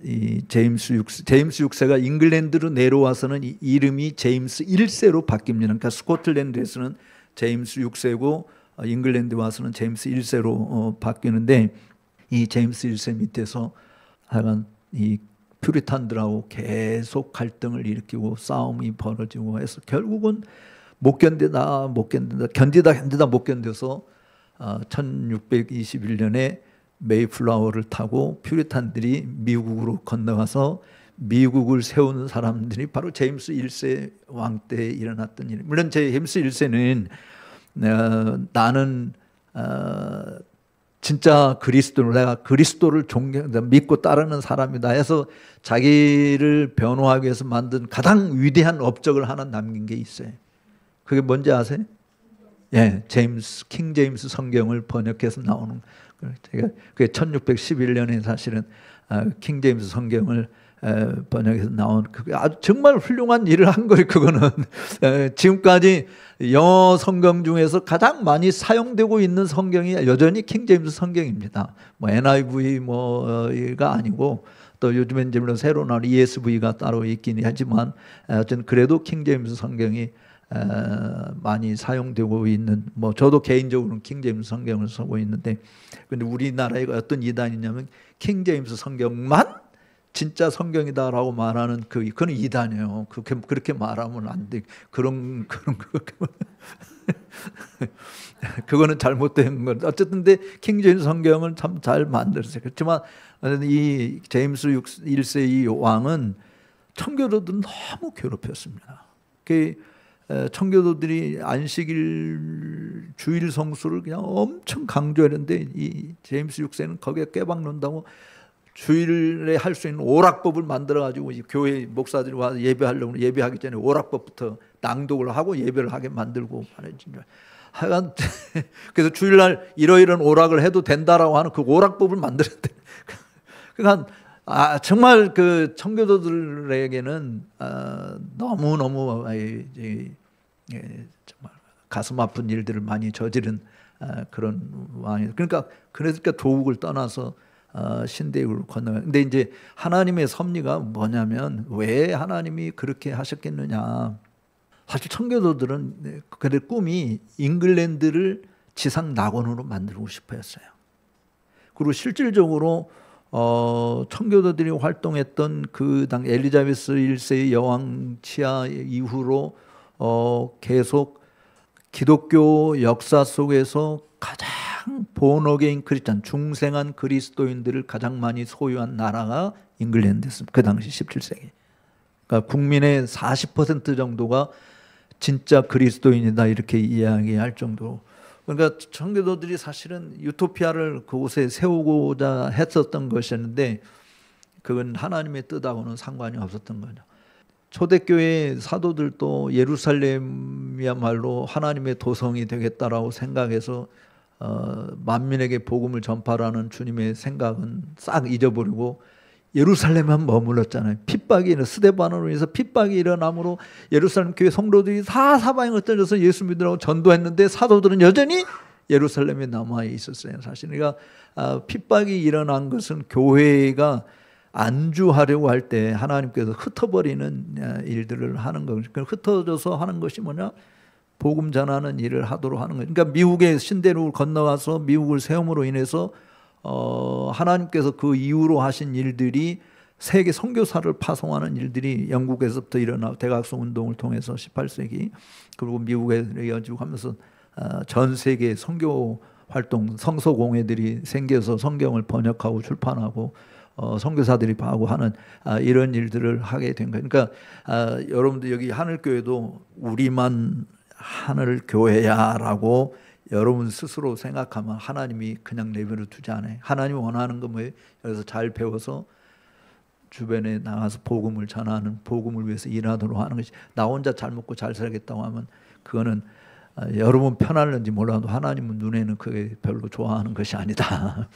이 제임스 6세가 잉글랜드로 내려와서는 이름이 제임스 1세로 바뀝니다. 그러니까 스코틀랜드에서는 제임스 6세고 잉글랜드 와서는 제임스 1세로 바뀌는데 이 제임스 1세 밑에서 하여간 이 퓨리탄들하고 계속 갈등을 일으키고 싸움이 벌어지고 해서 결국은 못 견디다 못 견뎌서 1621년에 메이플라워를 타고 퓨리탄들이 미국으로 건너가서 미국을 세우는 사람들이 바로 제임스 1세 왕 때 일어났던 일. 물론 제임스 1세는 나는 진짜 내가 그리스도를 믿고 따르는 사람이다 해서 자기를 변호하기 위해서 만든 가장 위대한 업적을 하나 남긴 게 있어요. 그게 뭔지 아세요? 예, 킹 제임스 성경을 번역해서 나오는. 제가 그게 1611년에 사실은 킹 제임스 성경을 번역해서 나온 그게 아주 정말 훌륭한 일을 한 거예요. 그거는 지금까지 영어 성경 중에서 가장 많이 사용되고 있는 성경이 여전히 킹 제임스 성경입니다. 뭐 NIV 뭐가 아니고 또 요즘엔 이제 물론 새로 나온 ESV가 따로 있긴 하지만 어쨌든 그래도 킹 제임스 성경이 많이 사용되고 있는, 뭐 저도 개인적으로는 킹 제임스 성경을 쓰고 있는데, 근데 우리나라에 어떤 이단이냐면 킹 제임스 성경만 진짜 성경이다라고 말하는 그건 이단이에요. 그렇게 말하면 안 돼. 그거는 잘못된 건. 어쨌든 근데 킹 제임스 성경을 참 잘 만들었어요. 그렇지만 이 제임스 1세 이 왕은 청교도들 너무 괴롭혔습니다. 청교도들이 안식일 주일 성수를 그냥 엄청 강조했는데 이 제임스 6세는 거기에 깨박는다고 주일에 할 수 있는 오락법을 만들어 가지고 교회 목사들이 와서 예배하려고 예배하기 전에 오락법부터 낭독을 하고 예배를 하게 만들고 하여간 그래서 주일날 이러이러한 오락을 해도 된다라고 하는 그 오락법을 만들었대. 그러니까 정말 그 청교도들에게는 너무너무 정말 가슴 아픈 일들을 많이 저지른 그런 왕이. 그러니까 조국을 떠나서 신대국으로 건너가. 근데 이제 하나님의 섭리가 뭐냐면 왜 하나님이 그렇게 하셨겠느냐. 사실 청교도들은 그들 꿈이 잉글랜드를 지상 낙원으로 만들고 싶어 했어요. 그리고 실질적으로 청교도들이 활동했던 그 당 엘리자베스 1세의 여왕 치하 이후로 계속 기독교 역사 속에서 가장 본어게인 크리스찬, 중생한 그리스도인들을 가장 많이 소유한 나라가 잉글랜드였습니다. 그 당시 17세기. 그러니까 국민의 40% 정도가 진짜 그리스도인이다 이렇게 이야기할 정도로. 그러니까 청교도들이 사실은 유토피아를 그곳에 세우고자 했었던 것이었는데 그건 하나님의 뜻하고는 상관이 없었던 거죠. 초대교회 사도들도 예루살렘이야말로 하나님의 도성이 되겠다라고 생각해서 만민에게 복음을 전파라는 주님의 생각은 싹 잊어버리고 예루살렘만 머물렀잖아요. 스데반으로 인해서 핍박이 일어나므로 예루살렘 교회 성도들이 다 사방에 흩어져서 예수 믿으라고 전도했는데 사도들은 여전히 예루살렘에 남아 있었어요. 사실 그러니까 핍박이 일어난 것은 교회가 안주하려고 할 때 하나님께서 흩어버리는 일들을 하는 거죠. 흩어져서 하는 것이 뭐냐? 복음 전하는 일을 하도록 하는 거예요. 그러니까 미국의 신대륙을 건너가서 미국을 세움으로 인해서 하나님께서 그 이후로 하신 일들이 세계 선교사를 파송하는 일들이 영국에서부터 일어나 대각성 운동을 통해서 18세기 그리고 미국에 이어지고 하면서 전 세계 선교 활동 성서공회들이 생겨서 성경을 번역하고 출판하고 선교사들이 하고 하는 이런 일들을 하게 된 거예요. 그러니까 여러분들 여기 하늘교회도 우리만 하늘교회야라고 여러분 스스로 생각하면 하나님이 그냥 내버려 두지 않아요. 하나님이 원하는 건 뭐예요? 여기서 잘 배워서 주변에 나가서 복음을 전하는, 복음을 위해서 일하도록 하는 것이, 나 혼자 잘 먹고 잘 살겠다고 하면 그거는 여러분 편할는지 몰라도 하나님은 눈에는 그게 별로 좋아하는 것이 아니다.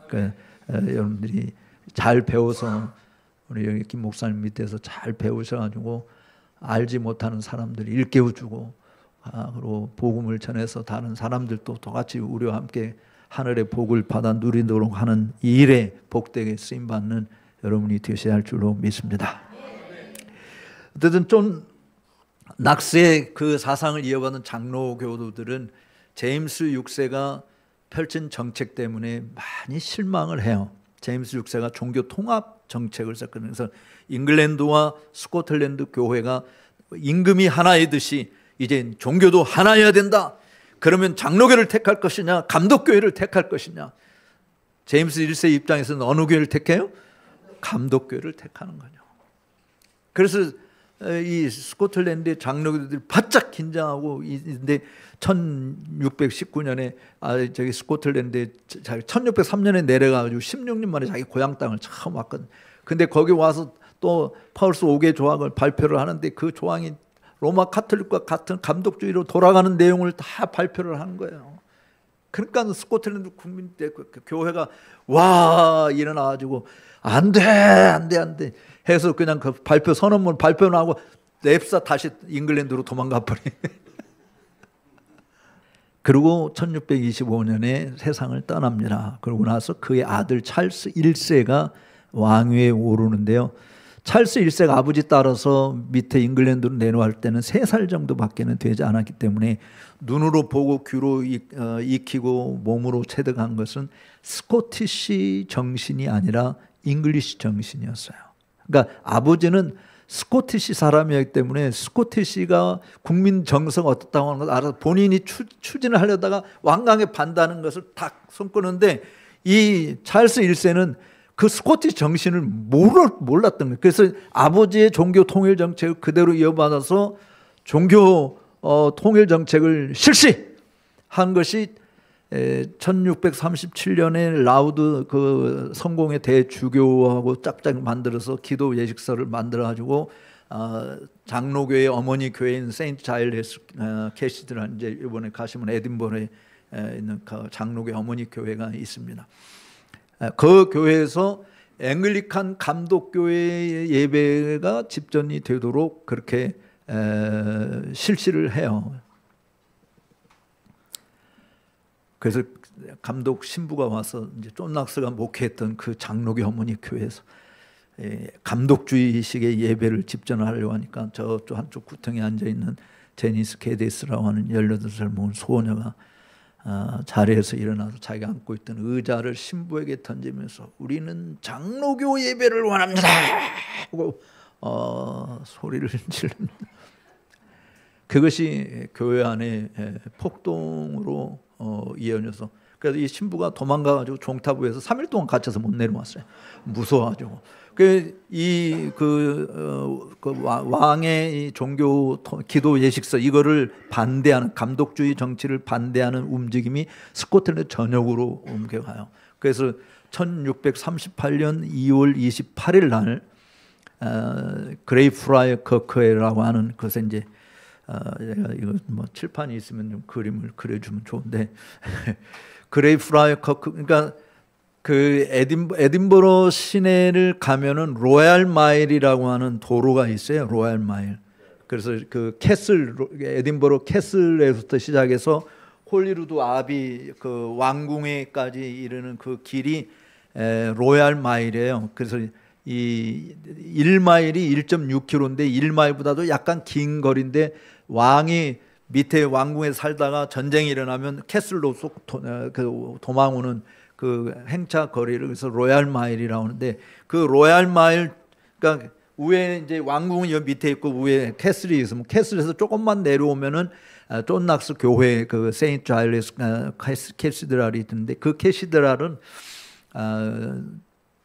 그러니까 여러분들이 잘 배워서 우리 여기 김 목사님 밑에서 잘 배우셔가지고 알지 못하는 사람들 일깨워주고 그리고 복음을 전해서 다른 사람들도 똑같이 우리와 함께 하늘의 복을 받아 누리도록 하는 이 일에 복되게 쓰임받는 여러분이 되셔야 할 줄로 믿습니다. 어쨌든 좀 낙세의 그 사상을 이어받은 장로교도들은 제임스 6세가 펼친 정책 때문에 많이 실망을 해요. 제임스 6세가 종교 통합 정책을 썼거든요. 그래서 잉글랜드와 스코틀랜드 교회가 임금이 하나이듯이 이제 종교도 하나여야 된다. 그러면 장로교를 택할 것이냐 감독교회를 택할 것이냐. 제임스 1세 입장에서는 어느 교회를 택해요? 감독교회를 택하는 거죠. 그래서 이 스코틀랜드의 장로교들이 바짝 긴장하고 있는데 1619년에 저기 스코틀랜드에 1603년에 내려가지고 16년 만에 자기 고향 땅을 처음 왔거든. 근데 거기 와서 또 파울스 5개 조항을 발표를 하는데 그 조항이 로마 카톨릭과 같은 감독주의로 돌아가는 내용을 다 발표를 하는 거예요. 그러니까 스코틀랜드 국민 때 교회가 와 일어나가지고 안 돼 해서 그냥 그 발표 선언문 발표는 하고 냅사 다시 잉글랜드로 도망가 버린. 그리고 1625년에 세상을 떠납니다. 그러고 나서 그의 아들 찰스 1세가 왕위에 오르는데요. 찰스 1세가 아버지 따라서 밑에 잉글랜드로 내려갈 때는 3살 정도밖에는 되지 않았기 때문에 눈으로 보고 귀로 익히고 몸으로 체득한 것은 스코티시 정신이 아니라 잉글리시 정신이었어요. 그러니까 아버지는 스코티시 사람이었기 때문에 스코티시가 국민 정서가 어떻다고 하는 것을 알아서 본인이 추진을 하려다가 완강히 반대하는 것을 딱 손끄는데 이 찰스 1세는 그 스코티시 정신을 몰랐던 거예요. 그래서 아버지의 종교 통일 정책을 그대로 이어받아서 종교 통일 정책을 실시한 것이 1637년에 라우드 그 성공의 대주교하고 짝짝 만들어서 기도 예식서를 만들어 가지고 장로교회 어머니 교회인 세인트 자일레스 캐시드라는 이제 이번에 가시면 에딘버러에 있는 그 장로교회 어머니 교회가 있습니다. 그 교회에서 앵글리칸 감독교회 예배가 집전이 되도록 그렇게 실시를 해요. 그래서 감독 신부가 와서 이제 존 낙스가 목회했던 그 장로교 어머니 교회에서 감독주의식의 예배를 집전하려고 하니까 저쪽 한쪽 구덩이에 앉아 있는 제니스 게데스라고 하는 18살 먹은 소녀가 자리에서 일어나서 자기가 안고 있던 의자를 신부에게 던지면서 우리는 장로교 예배를 원합니다 하고 소리를 지릅니다. 그것이 교회 안에 폭동으로 이어져서 그래서 이 신부가 도망가가지고 종탑 위에서 3일 동안 갇혀서 못 내려왔어요. 무서워가지고. 왕의 이 종교 기도 예식서 이거를 반대하는 감독주의 정치를 반대하는 움직임이 스코틀랜드 전역으로 옮겨가요. 그래서 1638년 2월 28일 날 그레이프라이어 커크회라고 하는 것에 이제 이거 뭐 칠판이 있으면 좀 그림을 그려주면 좋은데 그레이프라이어 커크 그러니까 그 에딘버러 시내를 가면은 로얄 마일이라고 하는 도로가 있어요. 로얄 마일. 그래서 그 캐슬 에딘버러 캐슬에서부터 시작해서 홀리루드 아비 그 왕궁에까지 이르는 그 길이 로얄 마일이에요. 그래서 이 1마일이 1.6km인데 1마일보다도 약간 긴 거리인데 왕이 밑에 왕궁에 살다가 전쟁이 일어나면 캐슬로 도망 오는 그 행차 거리를 그래서 로얄 마일이라고 하는데, 그 로얄 마일, 그러니까 위에 이제 왕궁은 여기 밑에 있고 위에 캐슬이 있으면 캐슬에서 조금만 내려오면은 존 낙스 교회 그 세인트 자일리스 캐시드랄이 있는데, 그 캐시드랄은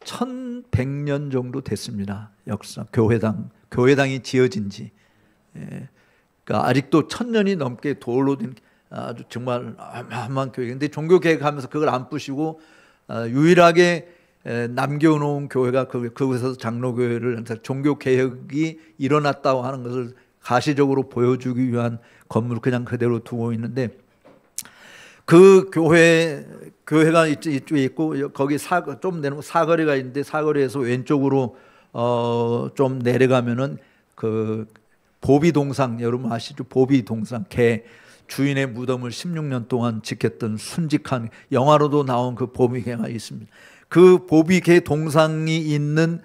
1100년 정도 됐습니다. 역사 교회당이 지어진 지. 예. 그러니까 아직도 1000년이 넘게 돌로 된 아주 정말 어마어마한 교회인데, 종교 개혁하면서 그걸 안 부시고 유일하게 남겨놓은 교회가 그곳에서 장로교회를, 종교 개혁이 일어났다고 하는 것을 가시적으로 보여주기 위한 건물을 그냥 그대로 두고 있는데, 그 교회가 이쪽에 있고, 거기 좀 내려면 사거리가 있는데, 사거리에서 왼쪽으로 좀 내려가면은 그 보비동상, 여러분 아시죠? 보비동상, 개 주인의 무덤을 16년 동안 지켰던 순직한, 영화로도 나온 그 보비개가 있습니다. 그 보비개 동상이 있는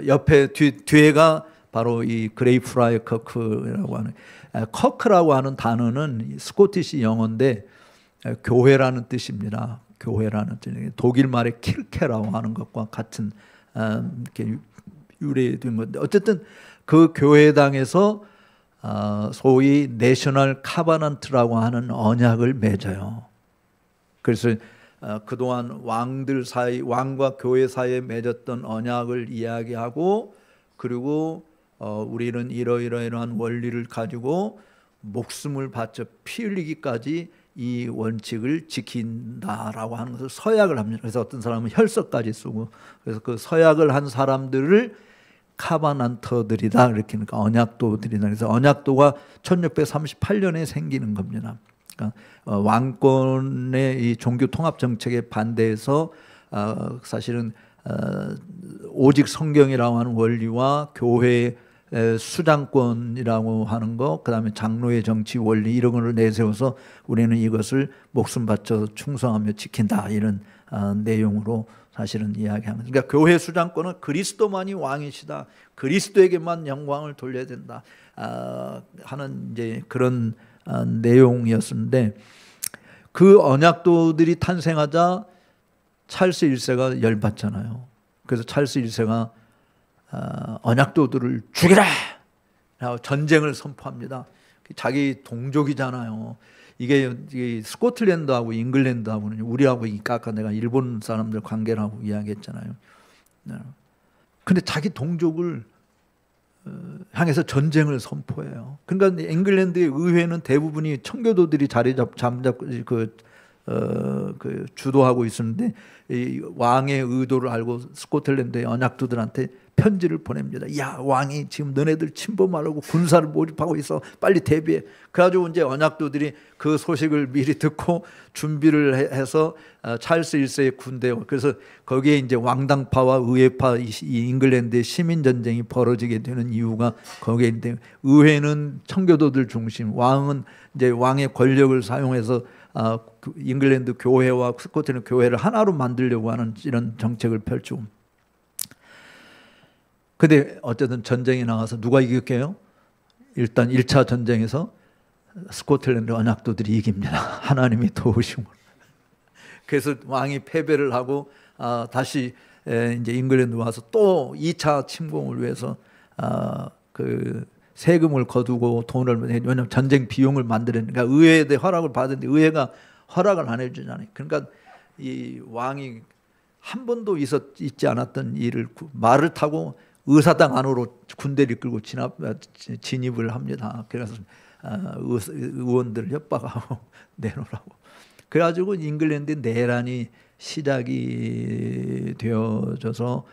옆에 뒤에가 바로 이 그레이프라이 커크라고 하는, 커크라고 하는 단어는 스코티시 영어인데 교회라는 뜻입니다. 교회라는 뜻. 독일 말의 킬케라고 하는 것과 같은 이렇게 유래된 건데, 어쨌든 그 교회당에서 소위 내셔널 카바넌트라고 하는 언약을 맺어요. 그래서 그동안 왕과 교회 사이에 맺었던 언약을 이야기하고, 그리고 우리는 이러이러한 원리를 가지고 목숨을 바쳐 피 흘리기까지 이 원칙을 지킨다라고 하는 것을 서약을 합니다. 그래서 어떤 사람은 혈서까지 쓰고, 그래서 그 서약을 한 사람들을 카바난터들이다, 이렇게, 그러니까 언약도들이다. 그래서 언약도가 1638년에 생기는 겁니다. 그러니까 왕권의 이 종교 통합 정책에 반대해서 사실은 오직 성경이라고 하는 원리와 교회의 수장권이라고 하는 것, 그 다음에 장로의 정치 원리, 이런 것을 내세워서 우리는 이것을 목숨 바쳐 충성하며 지킨다, 이런 내용으로 사실은 이야기하는. 그러니까 교회 수장권은 그리스도만이 왕이시다, 그리스도에게만 영광을 돌려야 된다 하는 이제 그런 내용이었는데, 그 언약도들이 탄생하자 찰스 1세가 열받잖아요. 그래서 찰스 1세가 언약도들을 죽이라 하고 전쟁을 선포합니다. 자기 동족이잖아요. 이게 스코틀랜드하고 잉글랜드하고는 우리하고 아까 내가 일본 사람들 관계라고 이야기했잖아요. 근데 자기 동족을 향해서 전쟁을 선포해요. 그러니까 잉글랜드의 의회는 대부분이 청교도들이 자리 잠잡고 주도하고 있었는데, 이 왕의 의도를 알고 스코틀랜드의 언약도들한테 편지를 보냅니다. 야, 왕이 지금 너네들 침범하려고 군사를 모집하고 있어, 빨리 대비해. 그래가지고 이제 언약도들이 그 소식을 미리 듣고 준비를 해서 찰스 1세의 군대, 그래서 거기에 이제 왕당파와 의회파, 이 잉글랜드의 시민 전쟁이 벌어지게 되는 이유가 거기에 있는데, 의회는 청교도들 중심, 왕은 이제 왕의 권력을 사용해서 잉글랜드 교회와 스코틀랜드 교회를 하나로 만들려고 하는 이런 정책을 펼치고. 근데 어쨌든 전쟁이 나가서 누가 이겼게요? 일단 1차 전쟁에서 스코틀랜드 언약도들이 이깁니다. 하나님이 도우심으로. 그래서 왕이 패배를 하고 다시 이제 잉글랜드 와서 또 2차 침공을 위해서 그 세금을 거두고 돈을, 왜냐하면 전쟁 비용을 만들으니까 의회에 대해 허락을 받았는데 의회가 허락을 안 해주잖아요. 그러니까 이 왕이 한 번도 있지 않았던 일을 말을 타고 의사당 안으로 군대를 끌고 진입을 합니다. 그래서 의원들을 협박하고 내놓으라고. 그래가지고 잉글랜드 내란이 시작이 되어져서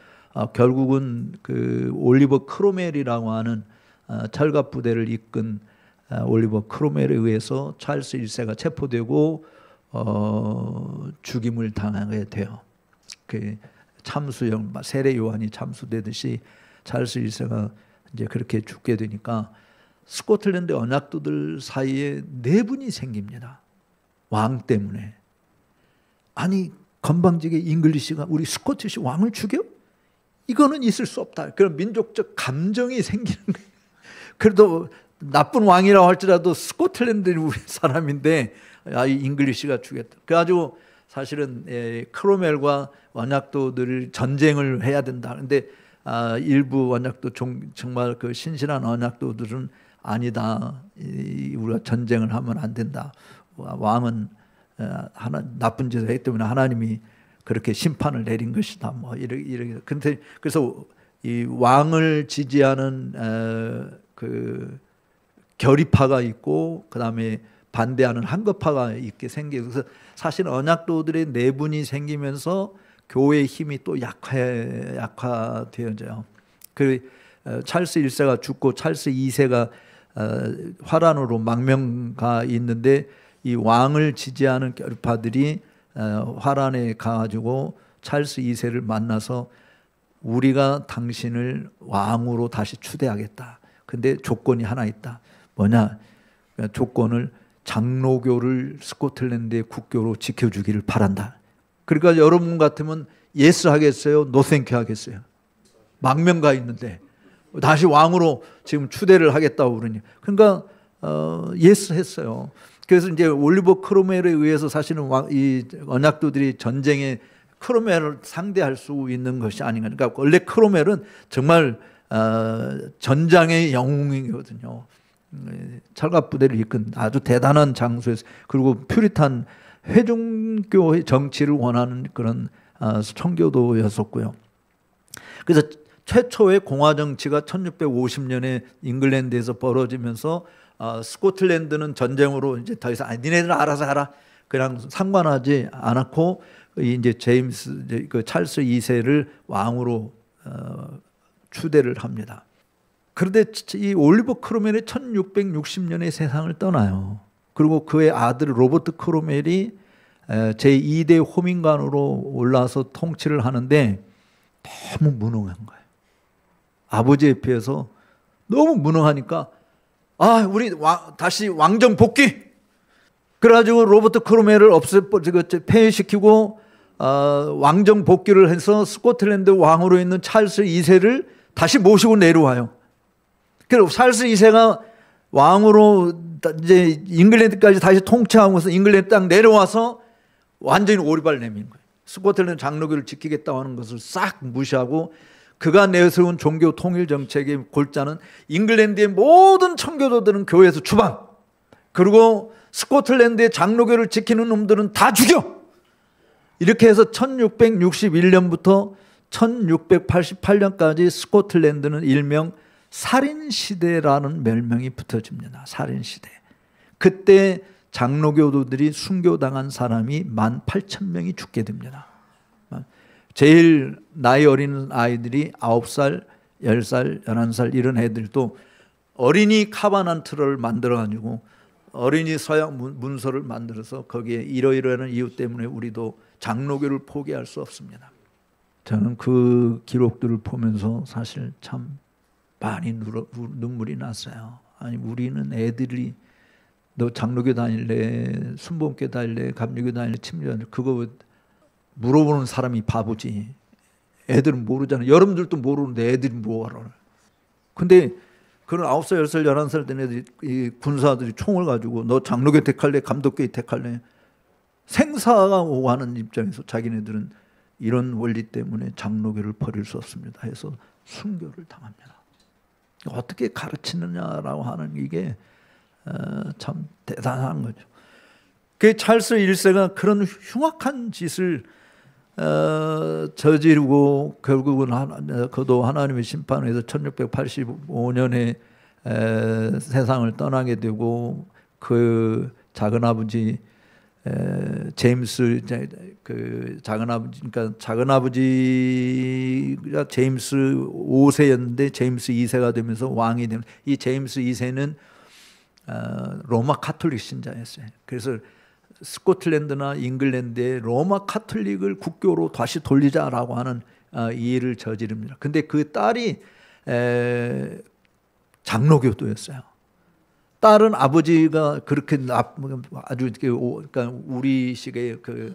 결국은 그 올리버 크로멜이라고 하는 철갑 부대를 이끈 올리버 크로멜에 의해서 찰스 1세가 체포되고 죽임을 당하게 돼요. 그 참수형, 세례 요한이 참수되듯이 찰스 1세가 이제 그렇게 죽게 되니까 스코틀랜드 언약도들 사이에 내분이 생깁니다. 왕 때문에. 아니, 건방지게 잉글리시가 우리 스코티시 왕을 죽여? 이거는 있을 수 없다. 그런 민족적 감정이 생기는 거예요. 그래도 나쁜 왕이라고 할지라도 스코틀랜드는 우리 사람인데 이 잉글리시가 주겠다. 그래가지고 사실은 크로멜과 언약도들 전쟁을 해야 된다. 근데 일부 언약도 정말 그 신실한 언약도들은 아니다. 우리가 전쟁을 하면 안 된다. 왕은 나쁜 짓을 했기 때문에 하나님이 그렇게 심판을 내린 것이다. 뭐 이렇게. 근데 그래서 이 왕을 지지하는 그 결의파가 있고 그다음에 반대하는 한거파가 있게 생기고, 그래서 사실 언약도들의 내분이 생기면서 교회의 힘이 또 약화되어져요. 그 찰스 1세가 죽고 찰스 2세가 화란으로 망명가 있는데 이 왕을 지지하는 결파들이 화란에 가가지고 찰스 2세를 만나서 우리가 당신을 왕으로 다시 추대하겠다. 근데 조건이 하나 있다. 뭐냐? 조건을 장로교를 스코틀랜드의 국교로 지켜주기를 바란다. 그러니까 여러분 같으면 예스 하겠어요? 노땡큐 하겠어요? 망명가 있는데 다시 왕으로 지금 추대를 하겠다고 그러니, 그러니까 예스 했어요. 그래서 이제 올리버 크로멜에 의해서 사실은 이 언약도들이 전쟁에 크로멜을 상대할 수 있는 것이 아닌가. 그러니까 원래 크로멜은 정말 전장의 영웅이거든요. 철갑부대를 이끈 아주 대단한 장소에서, 그리고 퓨리탄 회중교 정치를 원하는 그런 청교도였었고요. 그래서 최초의 공화 정치가 1650년에 잉글랜드에서 벌어지면서 스코틀랜드는 전쟁으로 이제 더 이상 니네들 알아서 하라 그냥 상관하지 않았고, 이제 그 찰스 2세를 왕으로 추대를 합니다. 그런데 이 올리버 크로멜이 1660년에 세상을 떠나요. 그리고 그의 아들 로버트 크로멜이 제2대 호민관으로 올라서 통치를 하는데 너무 무능한 거예요. 아버지에 비해서 너무 무능하니까 우리 다시 왕정 복귀. 그래가지고 로버트 크로멜을 폐위시키고 왕정 복귀를 해서 스코틀랜드 왕으로 있는 찰스 2세를 다시 모시고 내려와요. 그리고 찰스 2세가 왕으로 이제 잉글랜드까지 다시 통치하면서 잉글랜드 땅 내려와서 완전히 오리발 내민 거예요. 스코틀랜드 장로교를 지키겠다고 하는 것을 싹 무시하고, 그가 내세운 종교 통일 정책의 골자는 잉글랜드의 모든 청교도들은 교회에서 추방, 그리고 스코틀랜드의 장로교를 지키는 놈들은 다 죽여. 이렇게 해서 1661년부터 1688년까지 스코틀랜드는 일명 살인시대라는 별명이 붙어집니다. 살인시대. 그때 장로교도들이 순교당한 사람이 18,000명이 죽게 됩니다. 제일 나이 어린 아이들이 9살, 10살, 11살 이런 애들도 어린이 카바난트를 만들어가지고 어린이 서양 문서를 만들어서 거기에 이러이러한 이유 때문에 우리도 장로교를 포기할 수 없습니다. 저는 그 기록들을 보면서 사실 참 많이 눈물이 났어요. 아니, 우리는 애들이 너 장로교 다닐래, 순복음교 다닐래, 감리교 다닐래, 침례 그거 물어보는 사람이 바보지. 애들은 모르잖아요. 여러분들도 모르는데 애들이 뭐하러. 근데 그런 9살, 10살, 11살 된 애들이, 이 군사들이 총을 가지고 너 장로교 택할래, 감독교 택할래. 생사가 오고 하는 입장에서 자기네들은 이런 원리 때문에 장로교를 버릴 수 없습니다 해서 순교를 당합니다. 어떻게 가르치느냐라고 하는 이게 참 대단한 거죠. 그 찰스 1세가 그런 흉악한 짓을 저지르고 결국은 그도 하나님의 심판에서 1685년에 세상을 떠나게 되고, 그 작은아버지 제임스, 그 작은아버지가 제임스 5세였는데 제임스 2세가 되면서 왕이 되면, 이 제임스 2세는 로마 카톨릭 신자였어요. 그래서 스코틀랜드나 잉글랜드의 로마 카톨릭을 국교로 다시 돌리자라고 하는 이 일을 저지릅니다. 근데 그 딸이 장로교도였어요. 딸은 아버지가 그렇게 아주 그러니까 우리식의 그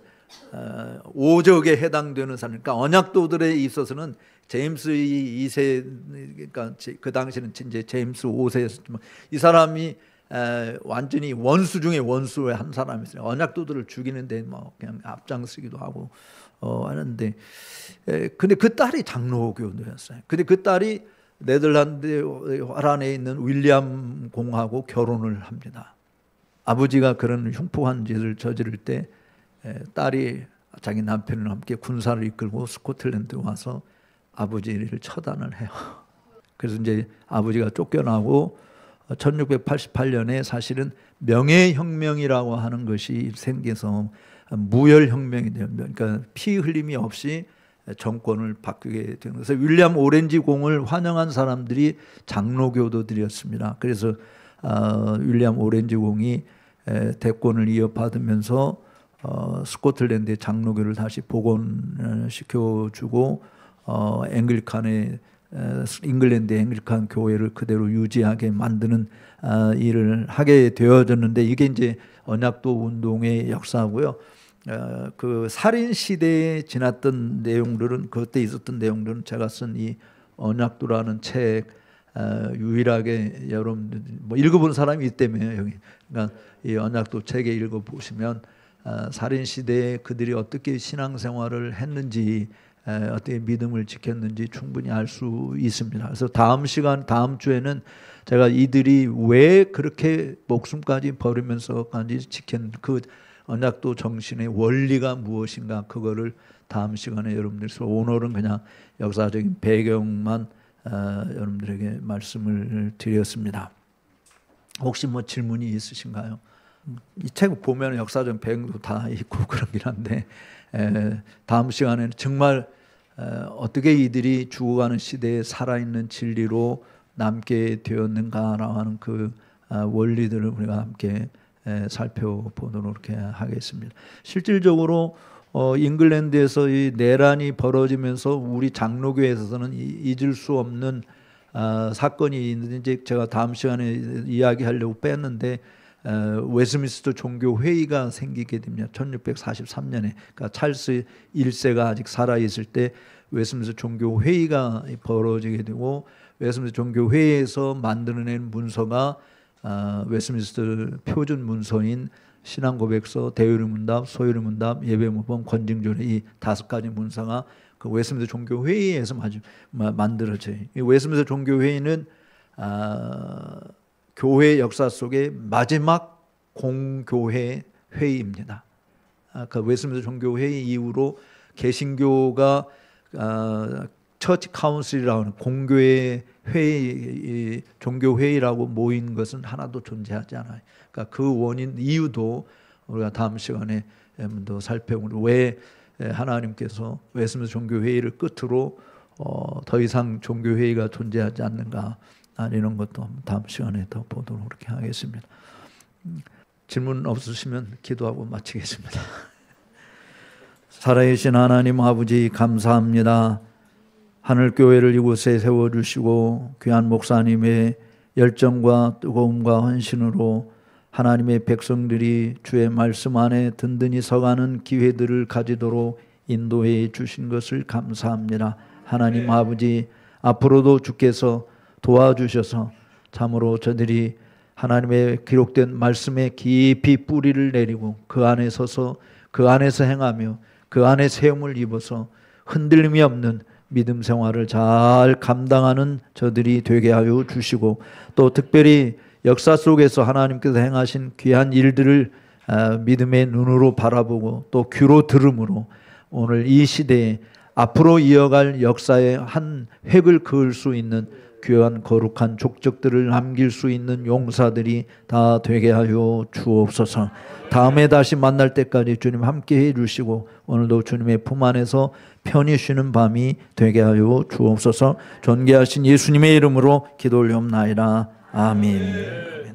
오적에 해당되는 사람, 그러니까 언약도들에 있어서는 제임스 2세, 그러니까 그 당시는 이제 제임스 5세였지만 이 사람이 완전히 원수 중에 원수의 한 사람이었어요. 언약도들을 죽이는데 뭐 그냥 앞장서기도 하고 하는데, 근데 그 딸이 장로교도였어요. 근데 그 딸이 네덜란드 화란에 있는 윌리엄 공하고 결혼을 합니다. 아버지가 그런 흉폭한 짓을 저지를 때 딸이 자기 남편과 함께 군사를 이끌고 스코틀랜드에 와서 아버지를 처단을 해요. 그래서 이제 아버지가 쫓겨나고 1688년에 사실은 명예혁명이라고 하는 것이 생겨서 무혈혁명이 돼요. 그러니까 피 흘림이 없이 정권을 바꾸게 된 것에서 윌리엄 오렌지 공을 환영한 사람들이 장로교도들이었습니다. 그래서 윌리엄 오렌지 공이 대권을 이어받으면서 스코틀랜드의 장로교를 다시 복원시켜주고 앵글칸의 잉글랜드 앵글칸 교회를 그대로 유지하게 만드는 일을 하게 되어졌는데, 이게 이제 언약도 운동의 역사고요. 그 살인 시대에 지났던 내용들은, 그때 있었던 내용들은 제가 쓴 이 언약도라는 책 유일하게 여러분들 뭐 읽어본 사람이 있다며요 여기. 그러니까 이 언약도 책에 읽어보시면 살인 시대에 그들이 어떻게 신앙생활을 했는지, 어떻게 믿음을 지켰는지 충분히 알 수 있습니다. 그래서 다음 주에는 제가 이들이 왜 그렇게 목숨까지 버리면서까지 지킨 그 언약도 정신의 원리가 무엇인가, 그거를 다음 시간에 여러분들께서, 오늘은 그냥 역사적인 배경만 여러분들에게 말씀을 드렸습니다. 혹시 뭐 질문이 있으신가요? 이 책 보면 역사적 배경도 다 있고 그러긴 한데, 다음 시간에는 정말 어떻게 이들이 죽어가는 시대에 살아있는 진리로 남게 되었는가라고 하는 그 원리들을 우리가 함께 살펴보도록 이렇게 하겠습니다. 실질적으로 잉글랜드에서 이 내란이 벌어지면서 우리 장로교회에서는 잊을 수 없는 사건이 있는데, 제가 다음 시간에 이야기하려고 뺐는데, 웨스민스터 종교회의가 생기게 됩니다. 1643년에 그러니까 찰스 1세가 아직 살아있을 때 웨스민스터 종교회의가 벌어지게 되고, 웨스민스터 종교회의에서 만들어낸 문서가 웨스민스터 표준 문서인 신앙고백서, 대유리문답, 소유리문답, 예배모범, 권징조례, 이 5가지 문서가 그 웨스민스터 종교회의에서 만들어져요. 이 웨스민스터 종교회의는 교회 역사 속의 마지막 공교회 회의입니다. 그 웨스민스터 종교회의 이후로 개신교가 처치 카운슬이라고 하는 공교회 회의, 종교회의라고 모인 것은 하나도 존재하지 않아요. 그러니까 그 원인, 이유도 우리가 다음 시간에 더 살펴보는, 왜 하나님께서 웨스민스터 종교회의를 끝으로 더 이상 종교회의가 존재하지 않는가, 이런 것도 다음 시간에 더 보도록 그렇게 하겠습니다. 질문 없으시면 기도하고 마치겠습니다. 살아계신 하나님 아버지, 감사합니다. 하늘교회를 이곳에 세워주시고 귀한 목사님의 열정과 뜨거움과 헌신으로 하나님의 백성들이 주의 말씀 안에 든든히 서가는 기회들을 가지도록 인도해 주신 것을 감사합니다. 하나님 아버지, 앞으로도 주께서 도와주셔서 참으로 저들이 하나님의 기록된 말씀에 깊이 뿌리를 내리고 그 안에 서서 그 안에서 행하며 그 안에 세움을 입어서 흔들림이 없는 믿음 생활을 잘 감당하는 저들이 되게 하여 주시고, 또 특별히 역사 속에서 하나님께서 행하신 귀한 일들을 믿음의 눈으로 바라보고 또 귀로 들음으로 오늘 이 시대에 앞으로 이어갈 역사의 한 획을 그을 수 있는 귀한 거룩한 족적들을 남길 수 있는 용사들이 다 되게 하여 주옵소서. 다음에 다시 만날 때까지 주님 함께 해주시고 오늘도 주님의 품 안에서 편히 쉬는 밤이 되게 하여 주옵소서. 존귀하신 예수님의 이름으로 기도 올리옵나이다. 아멘.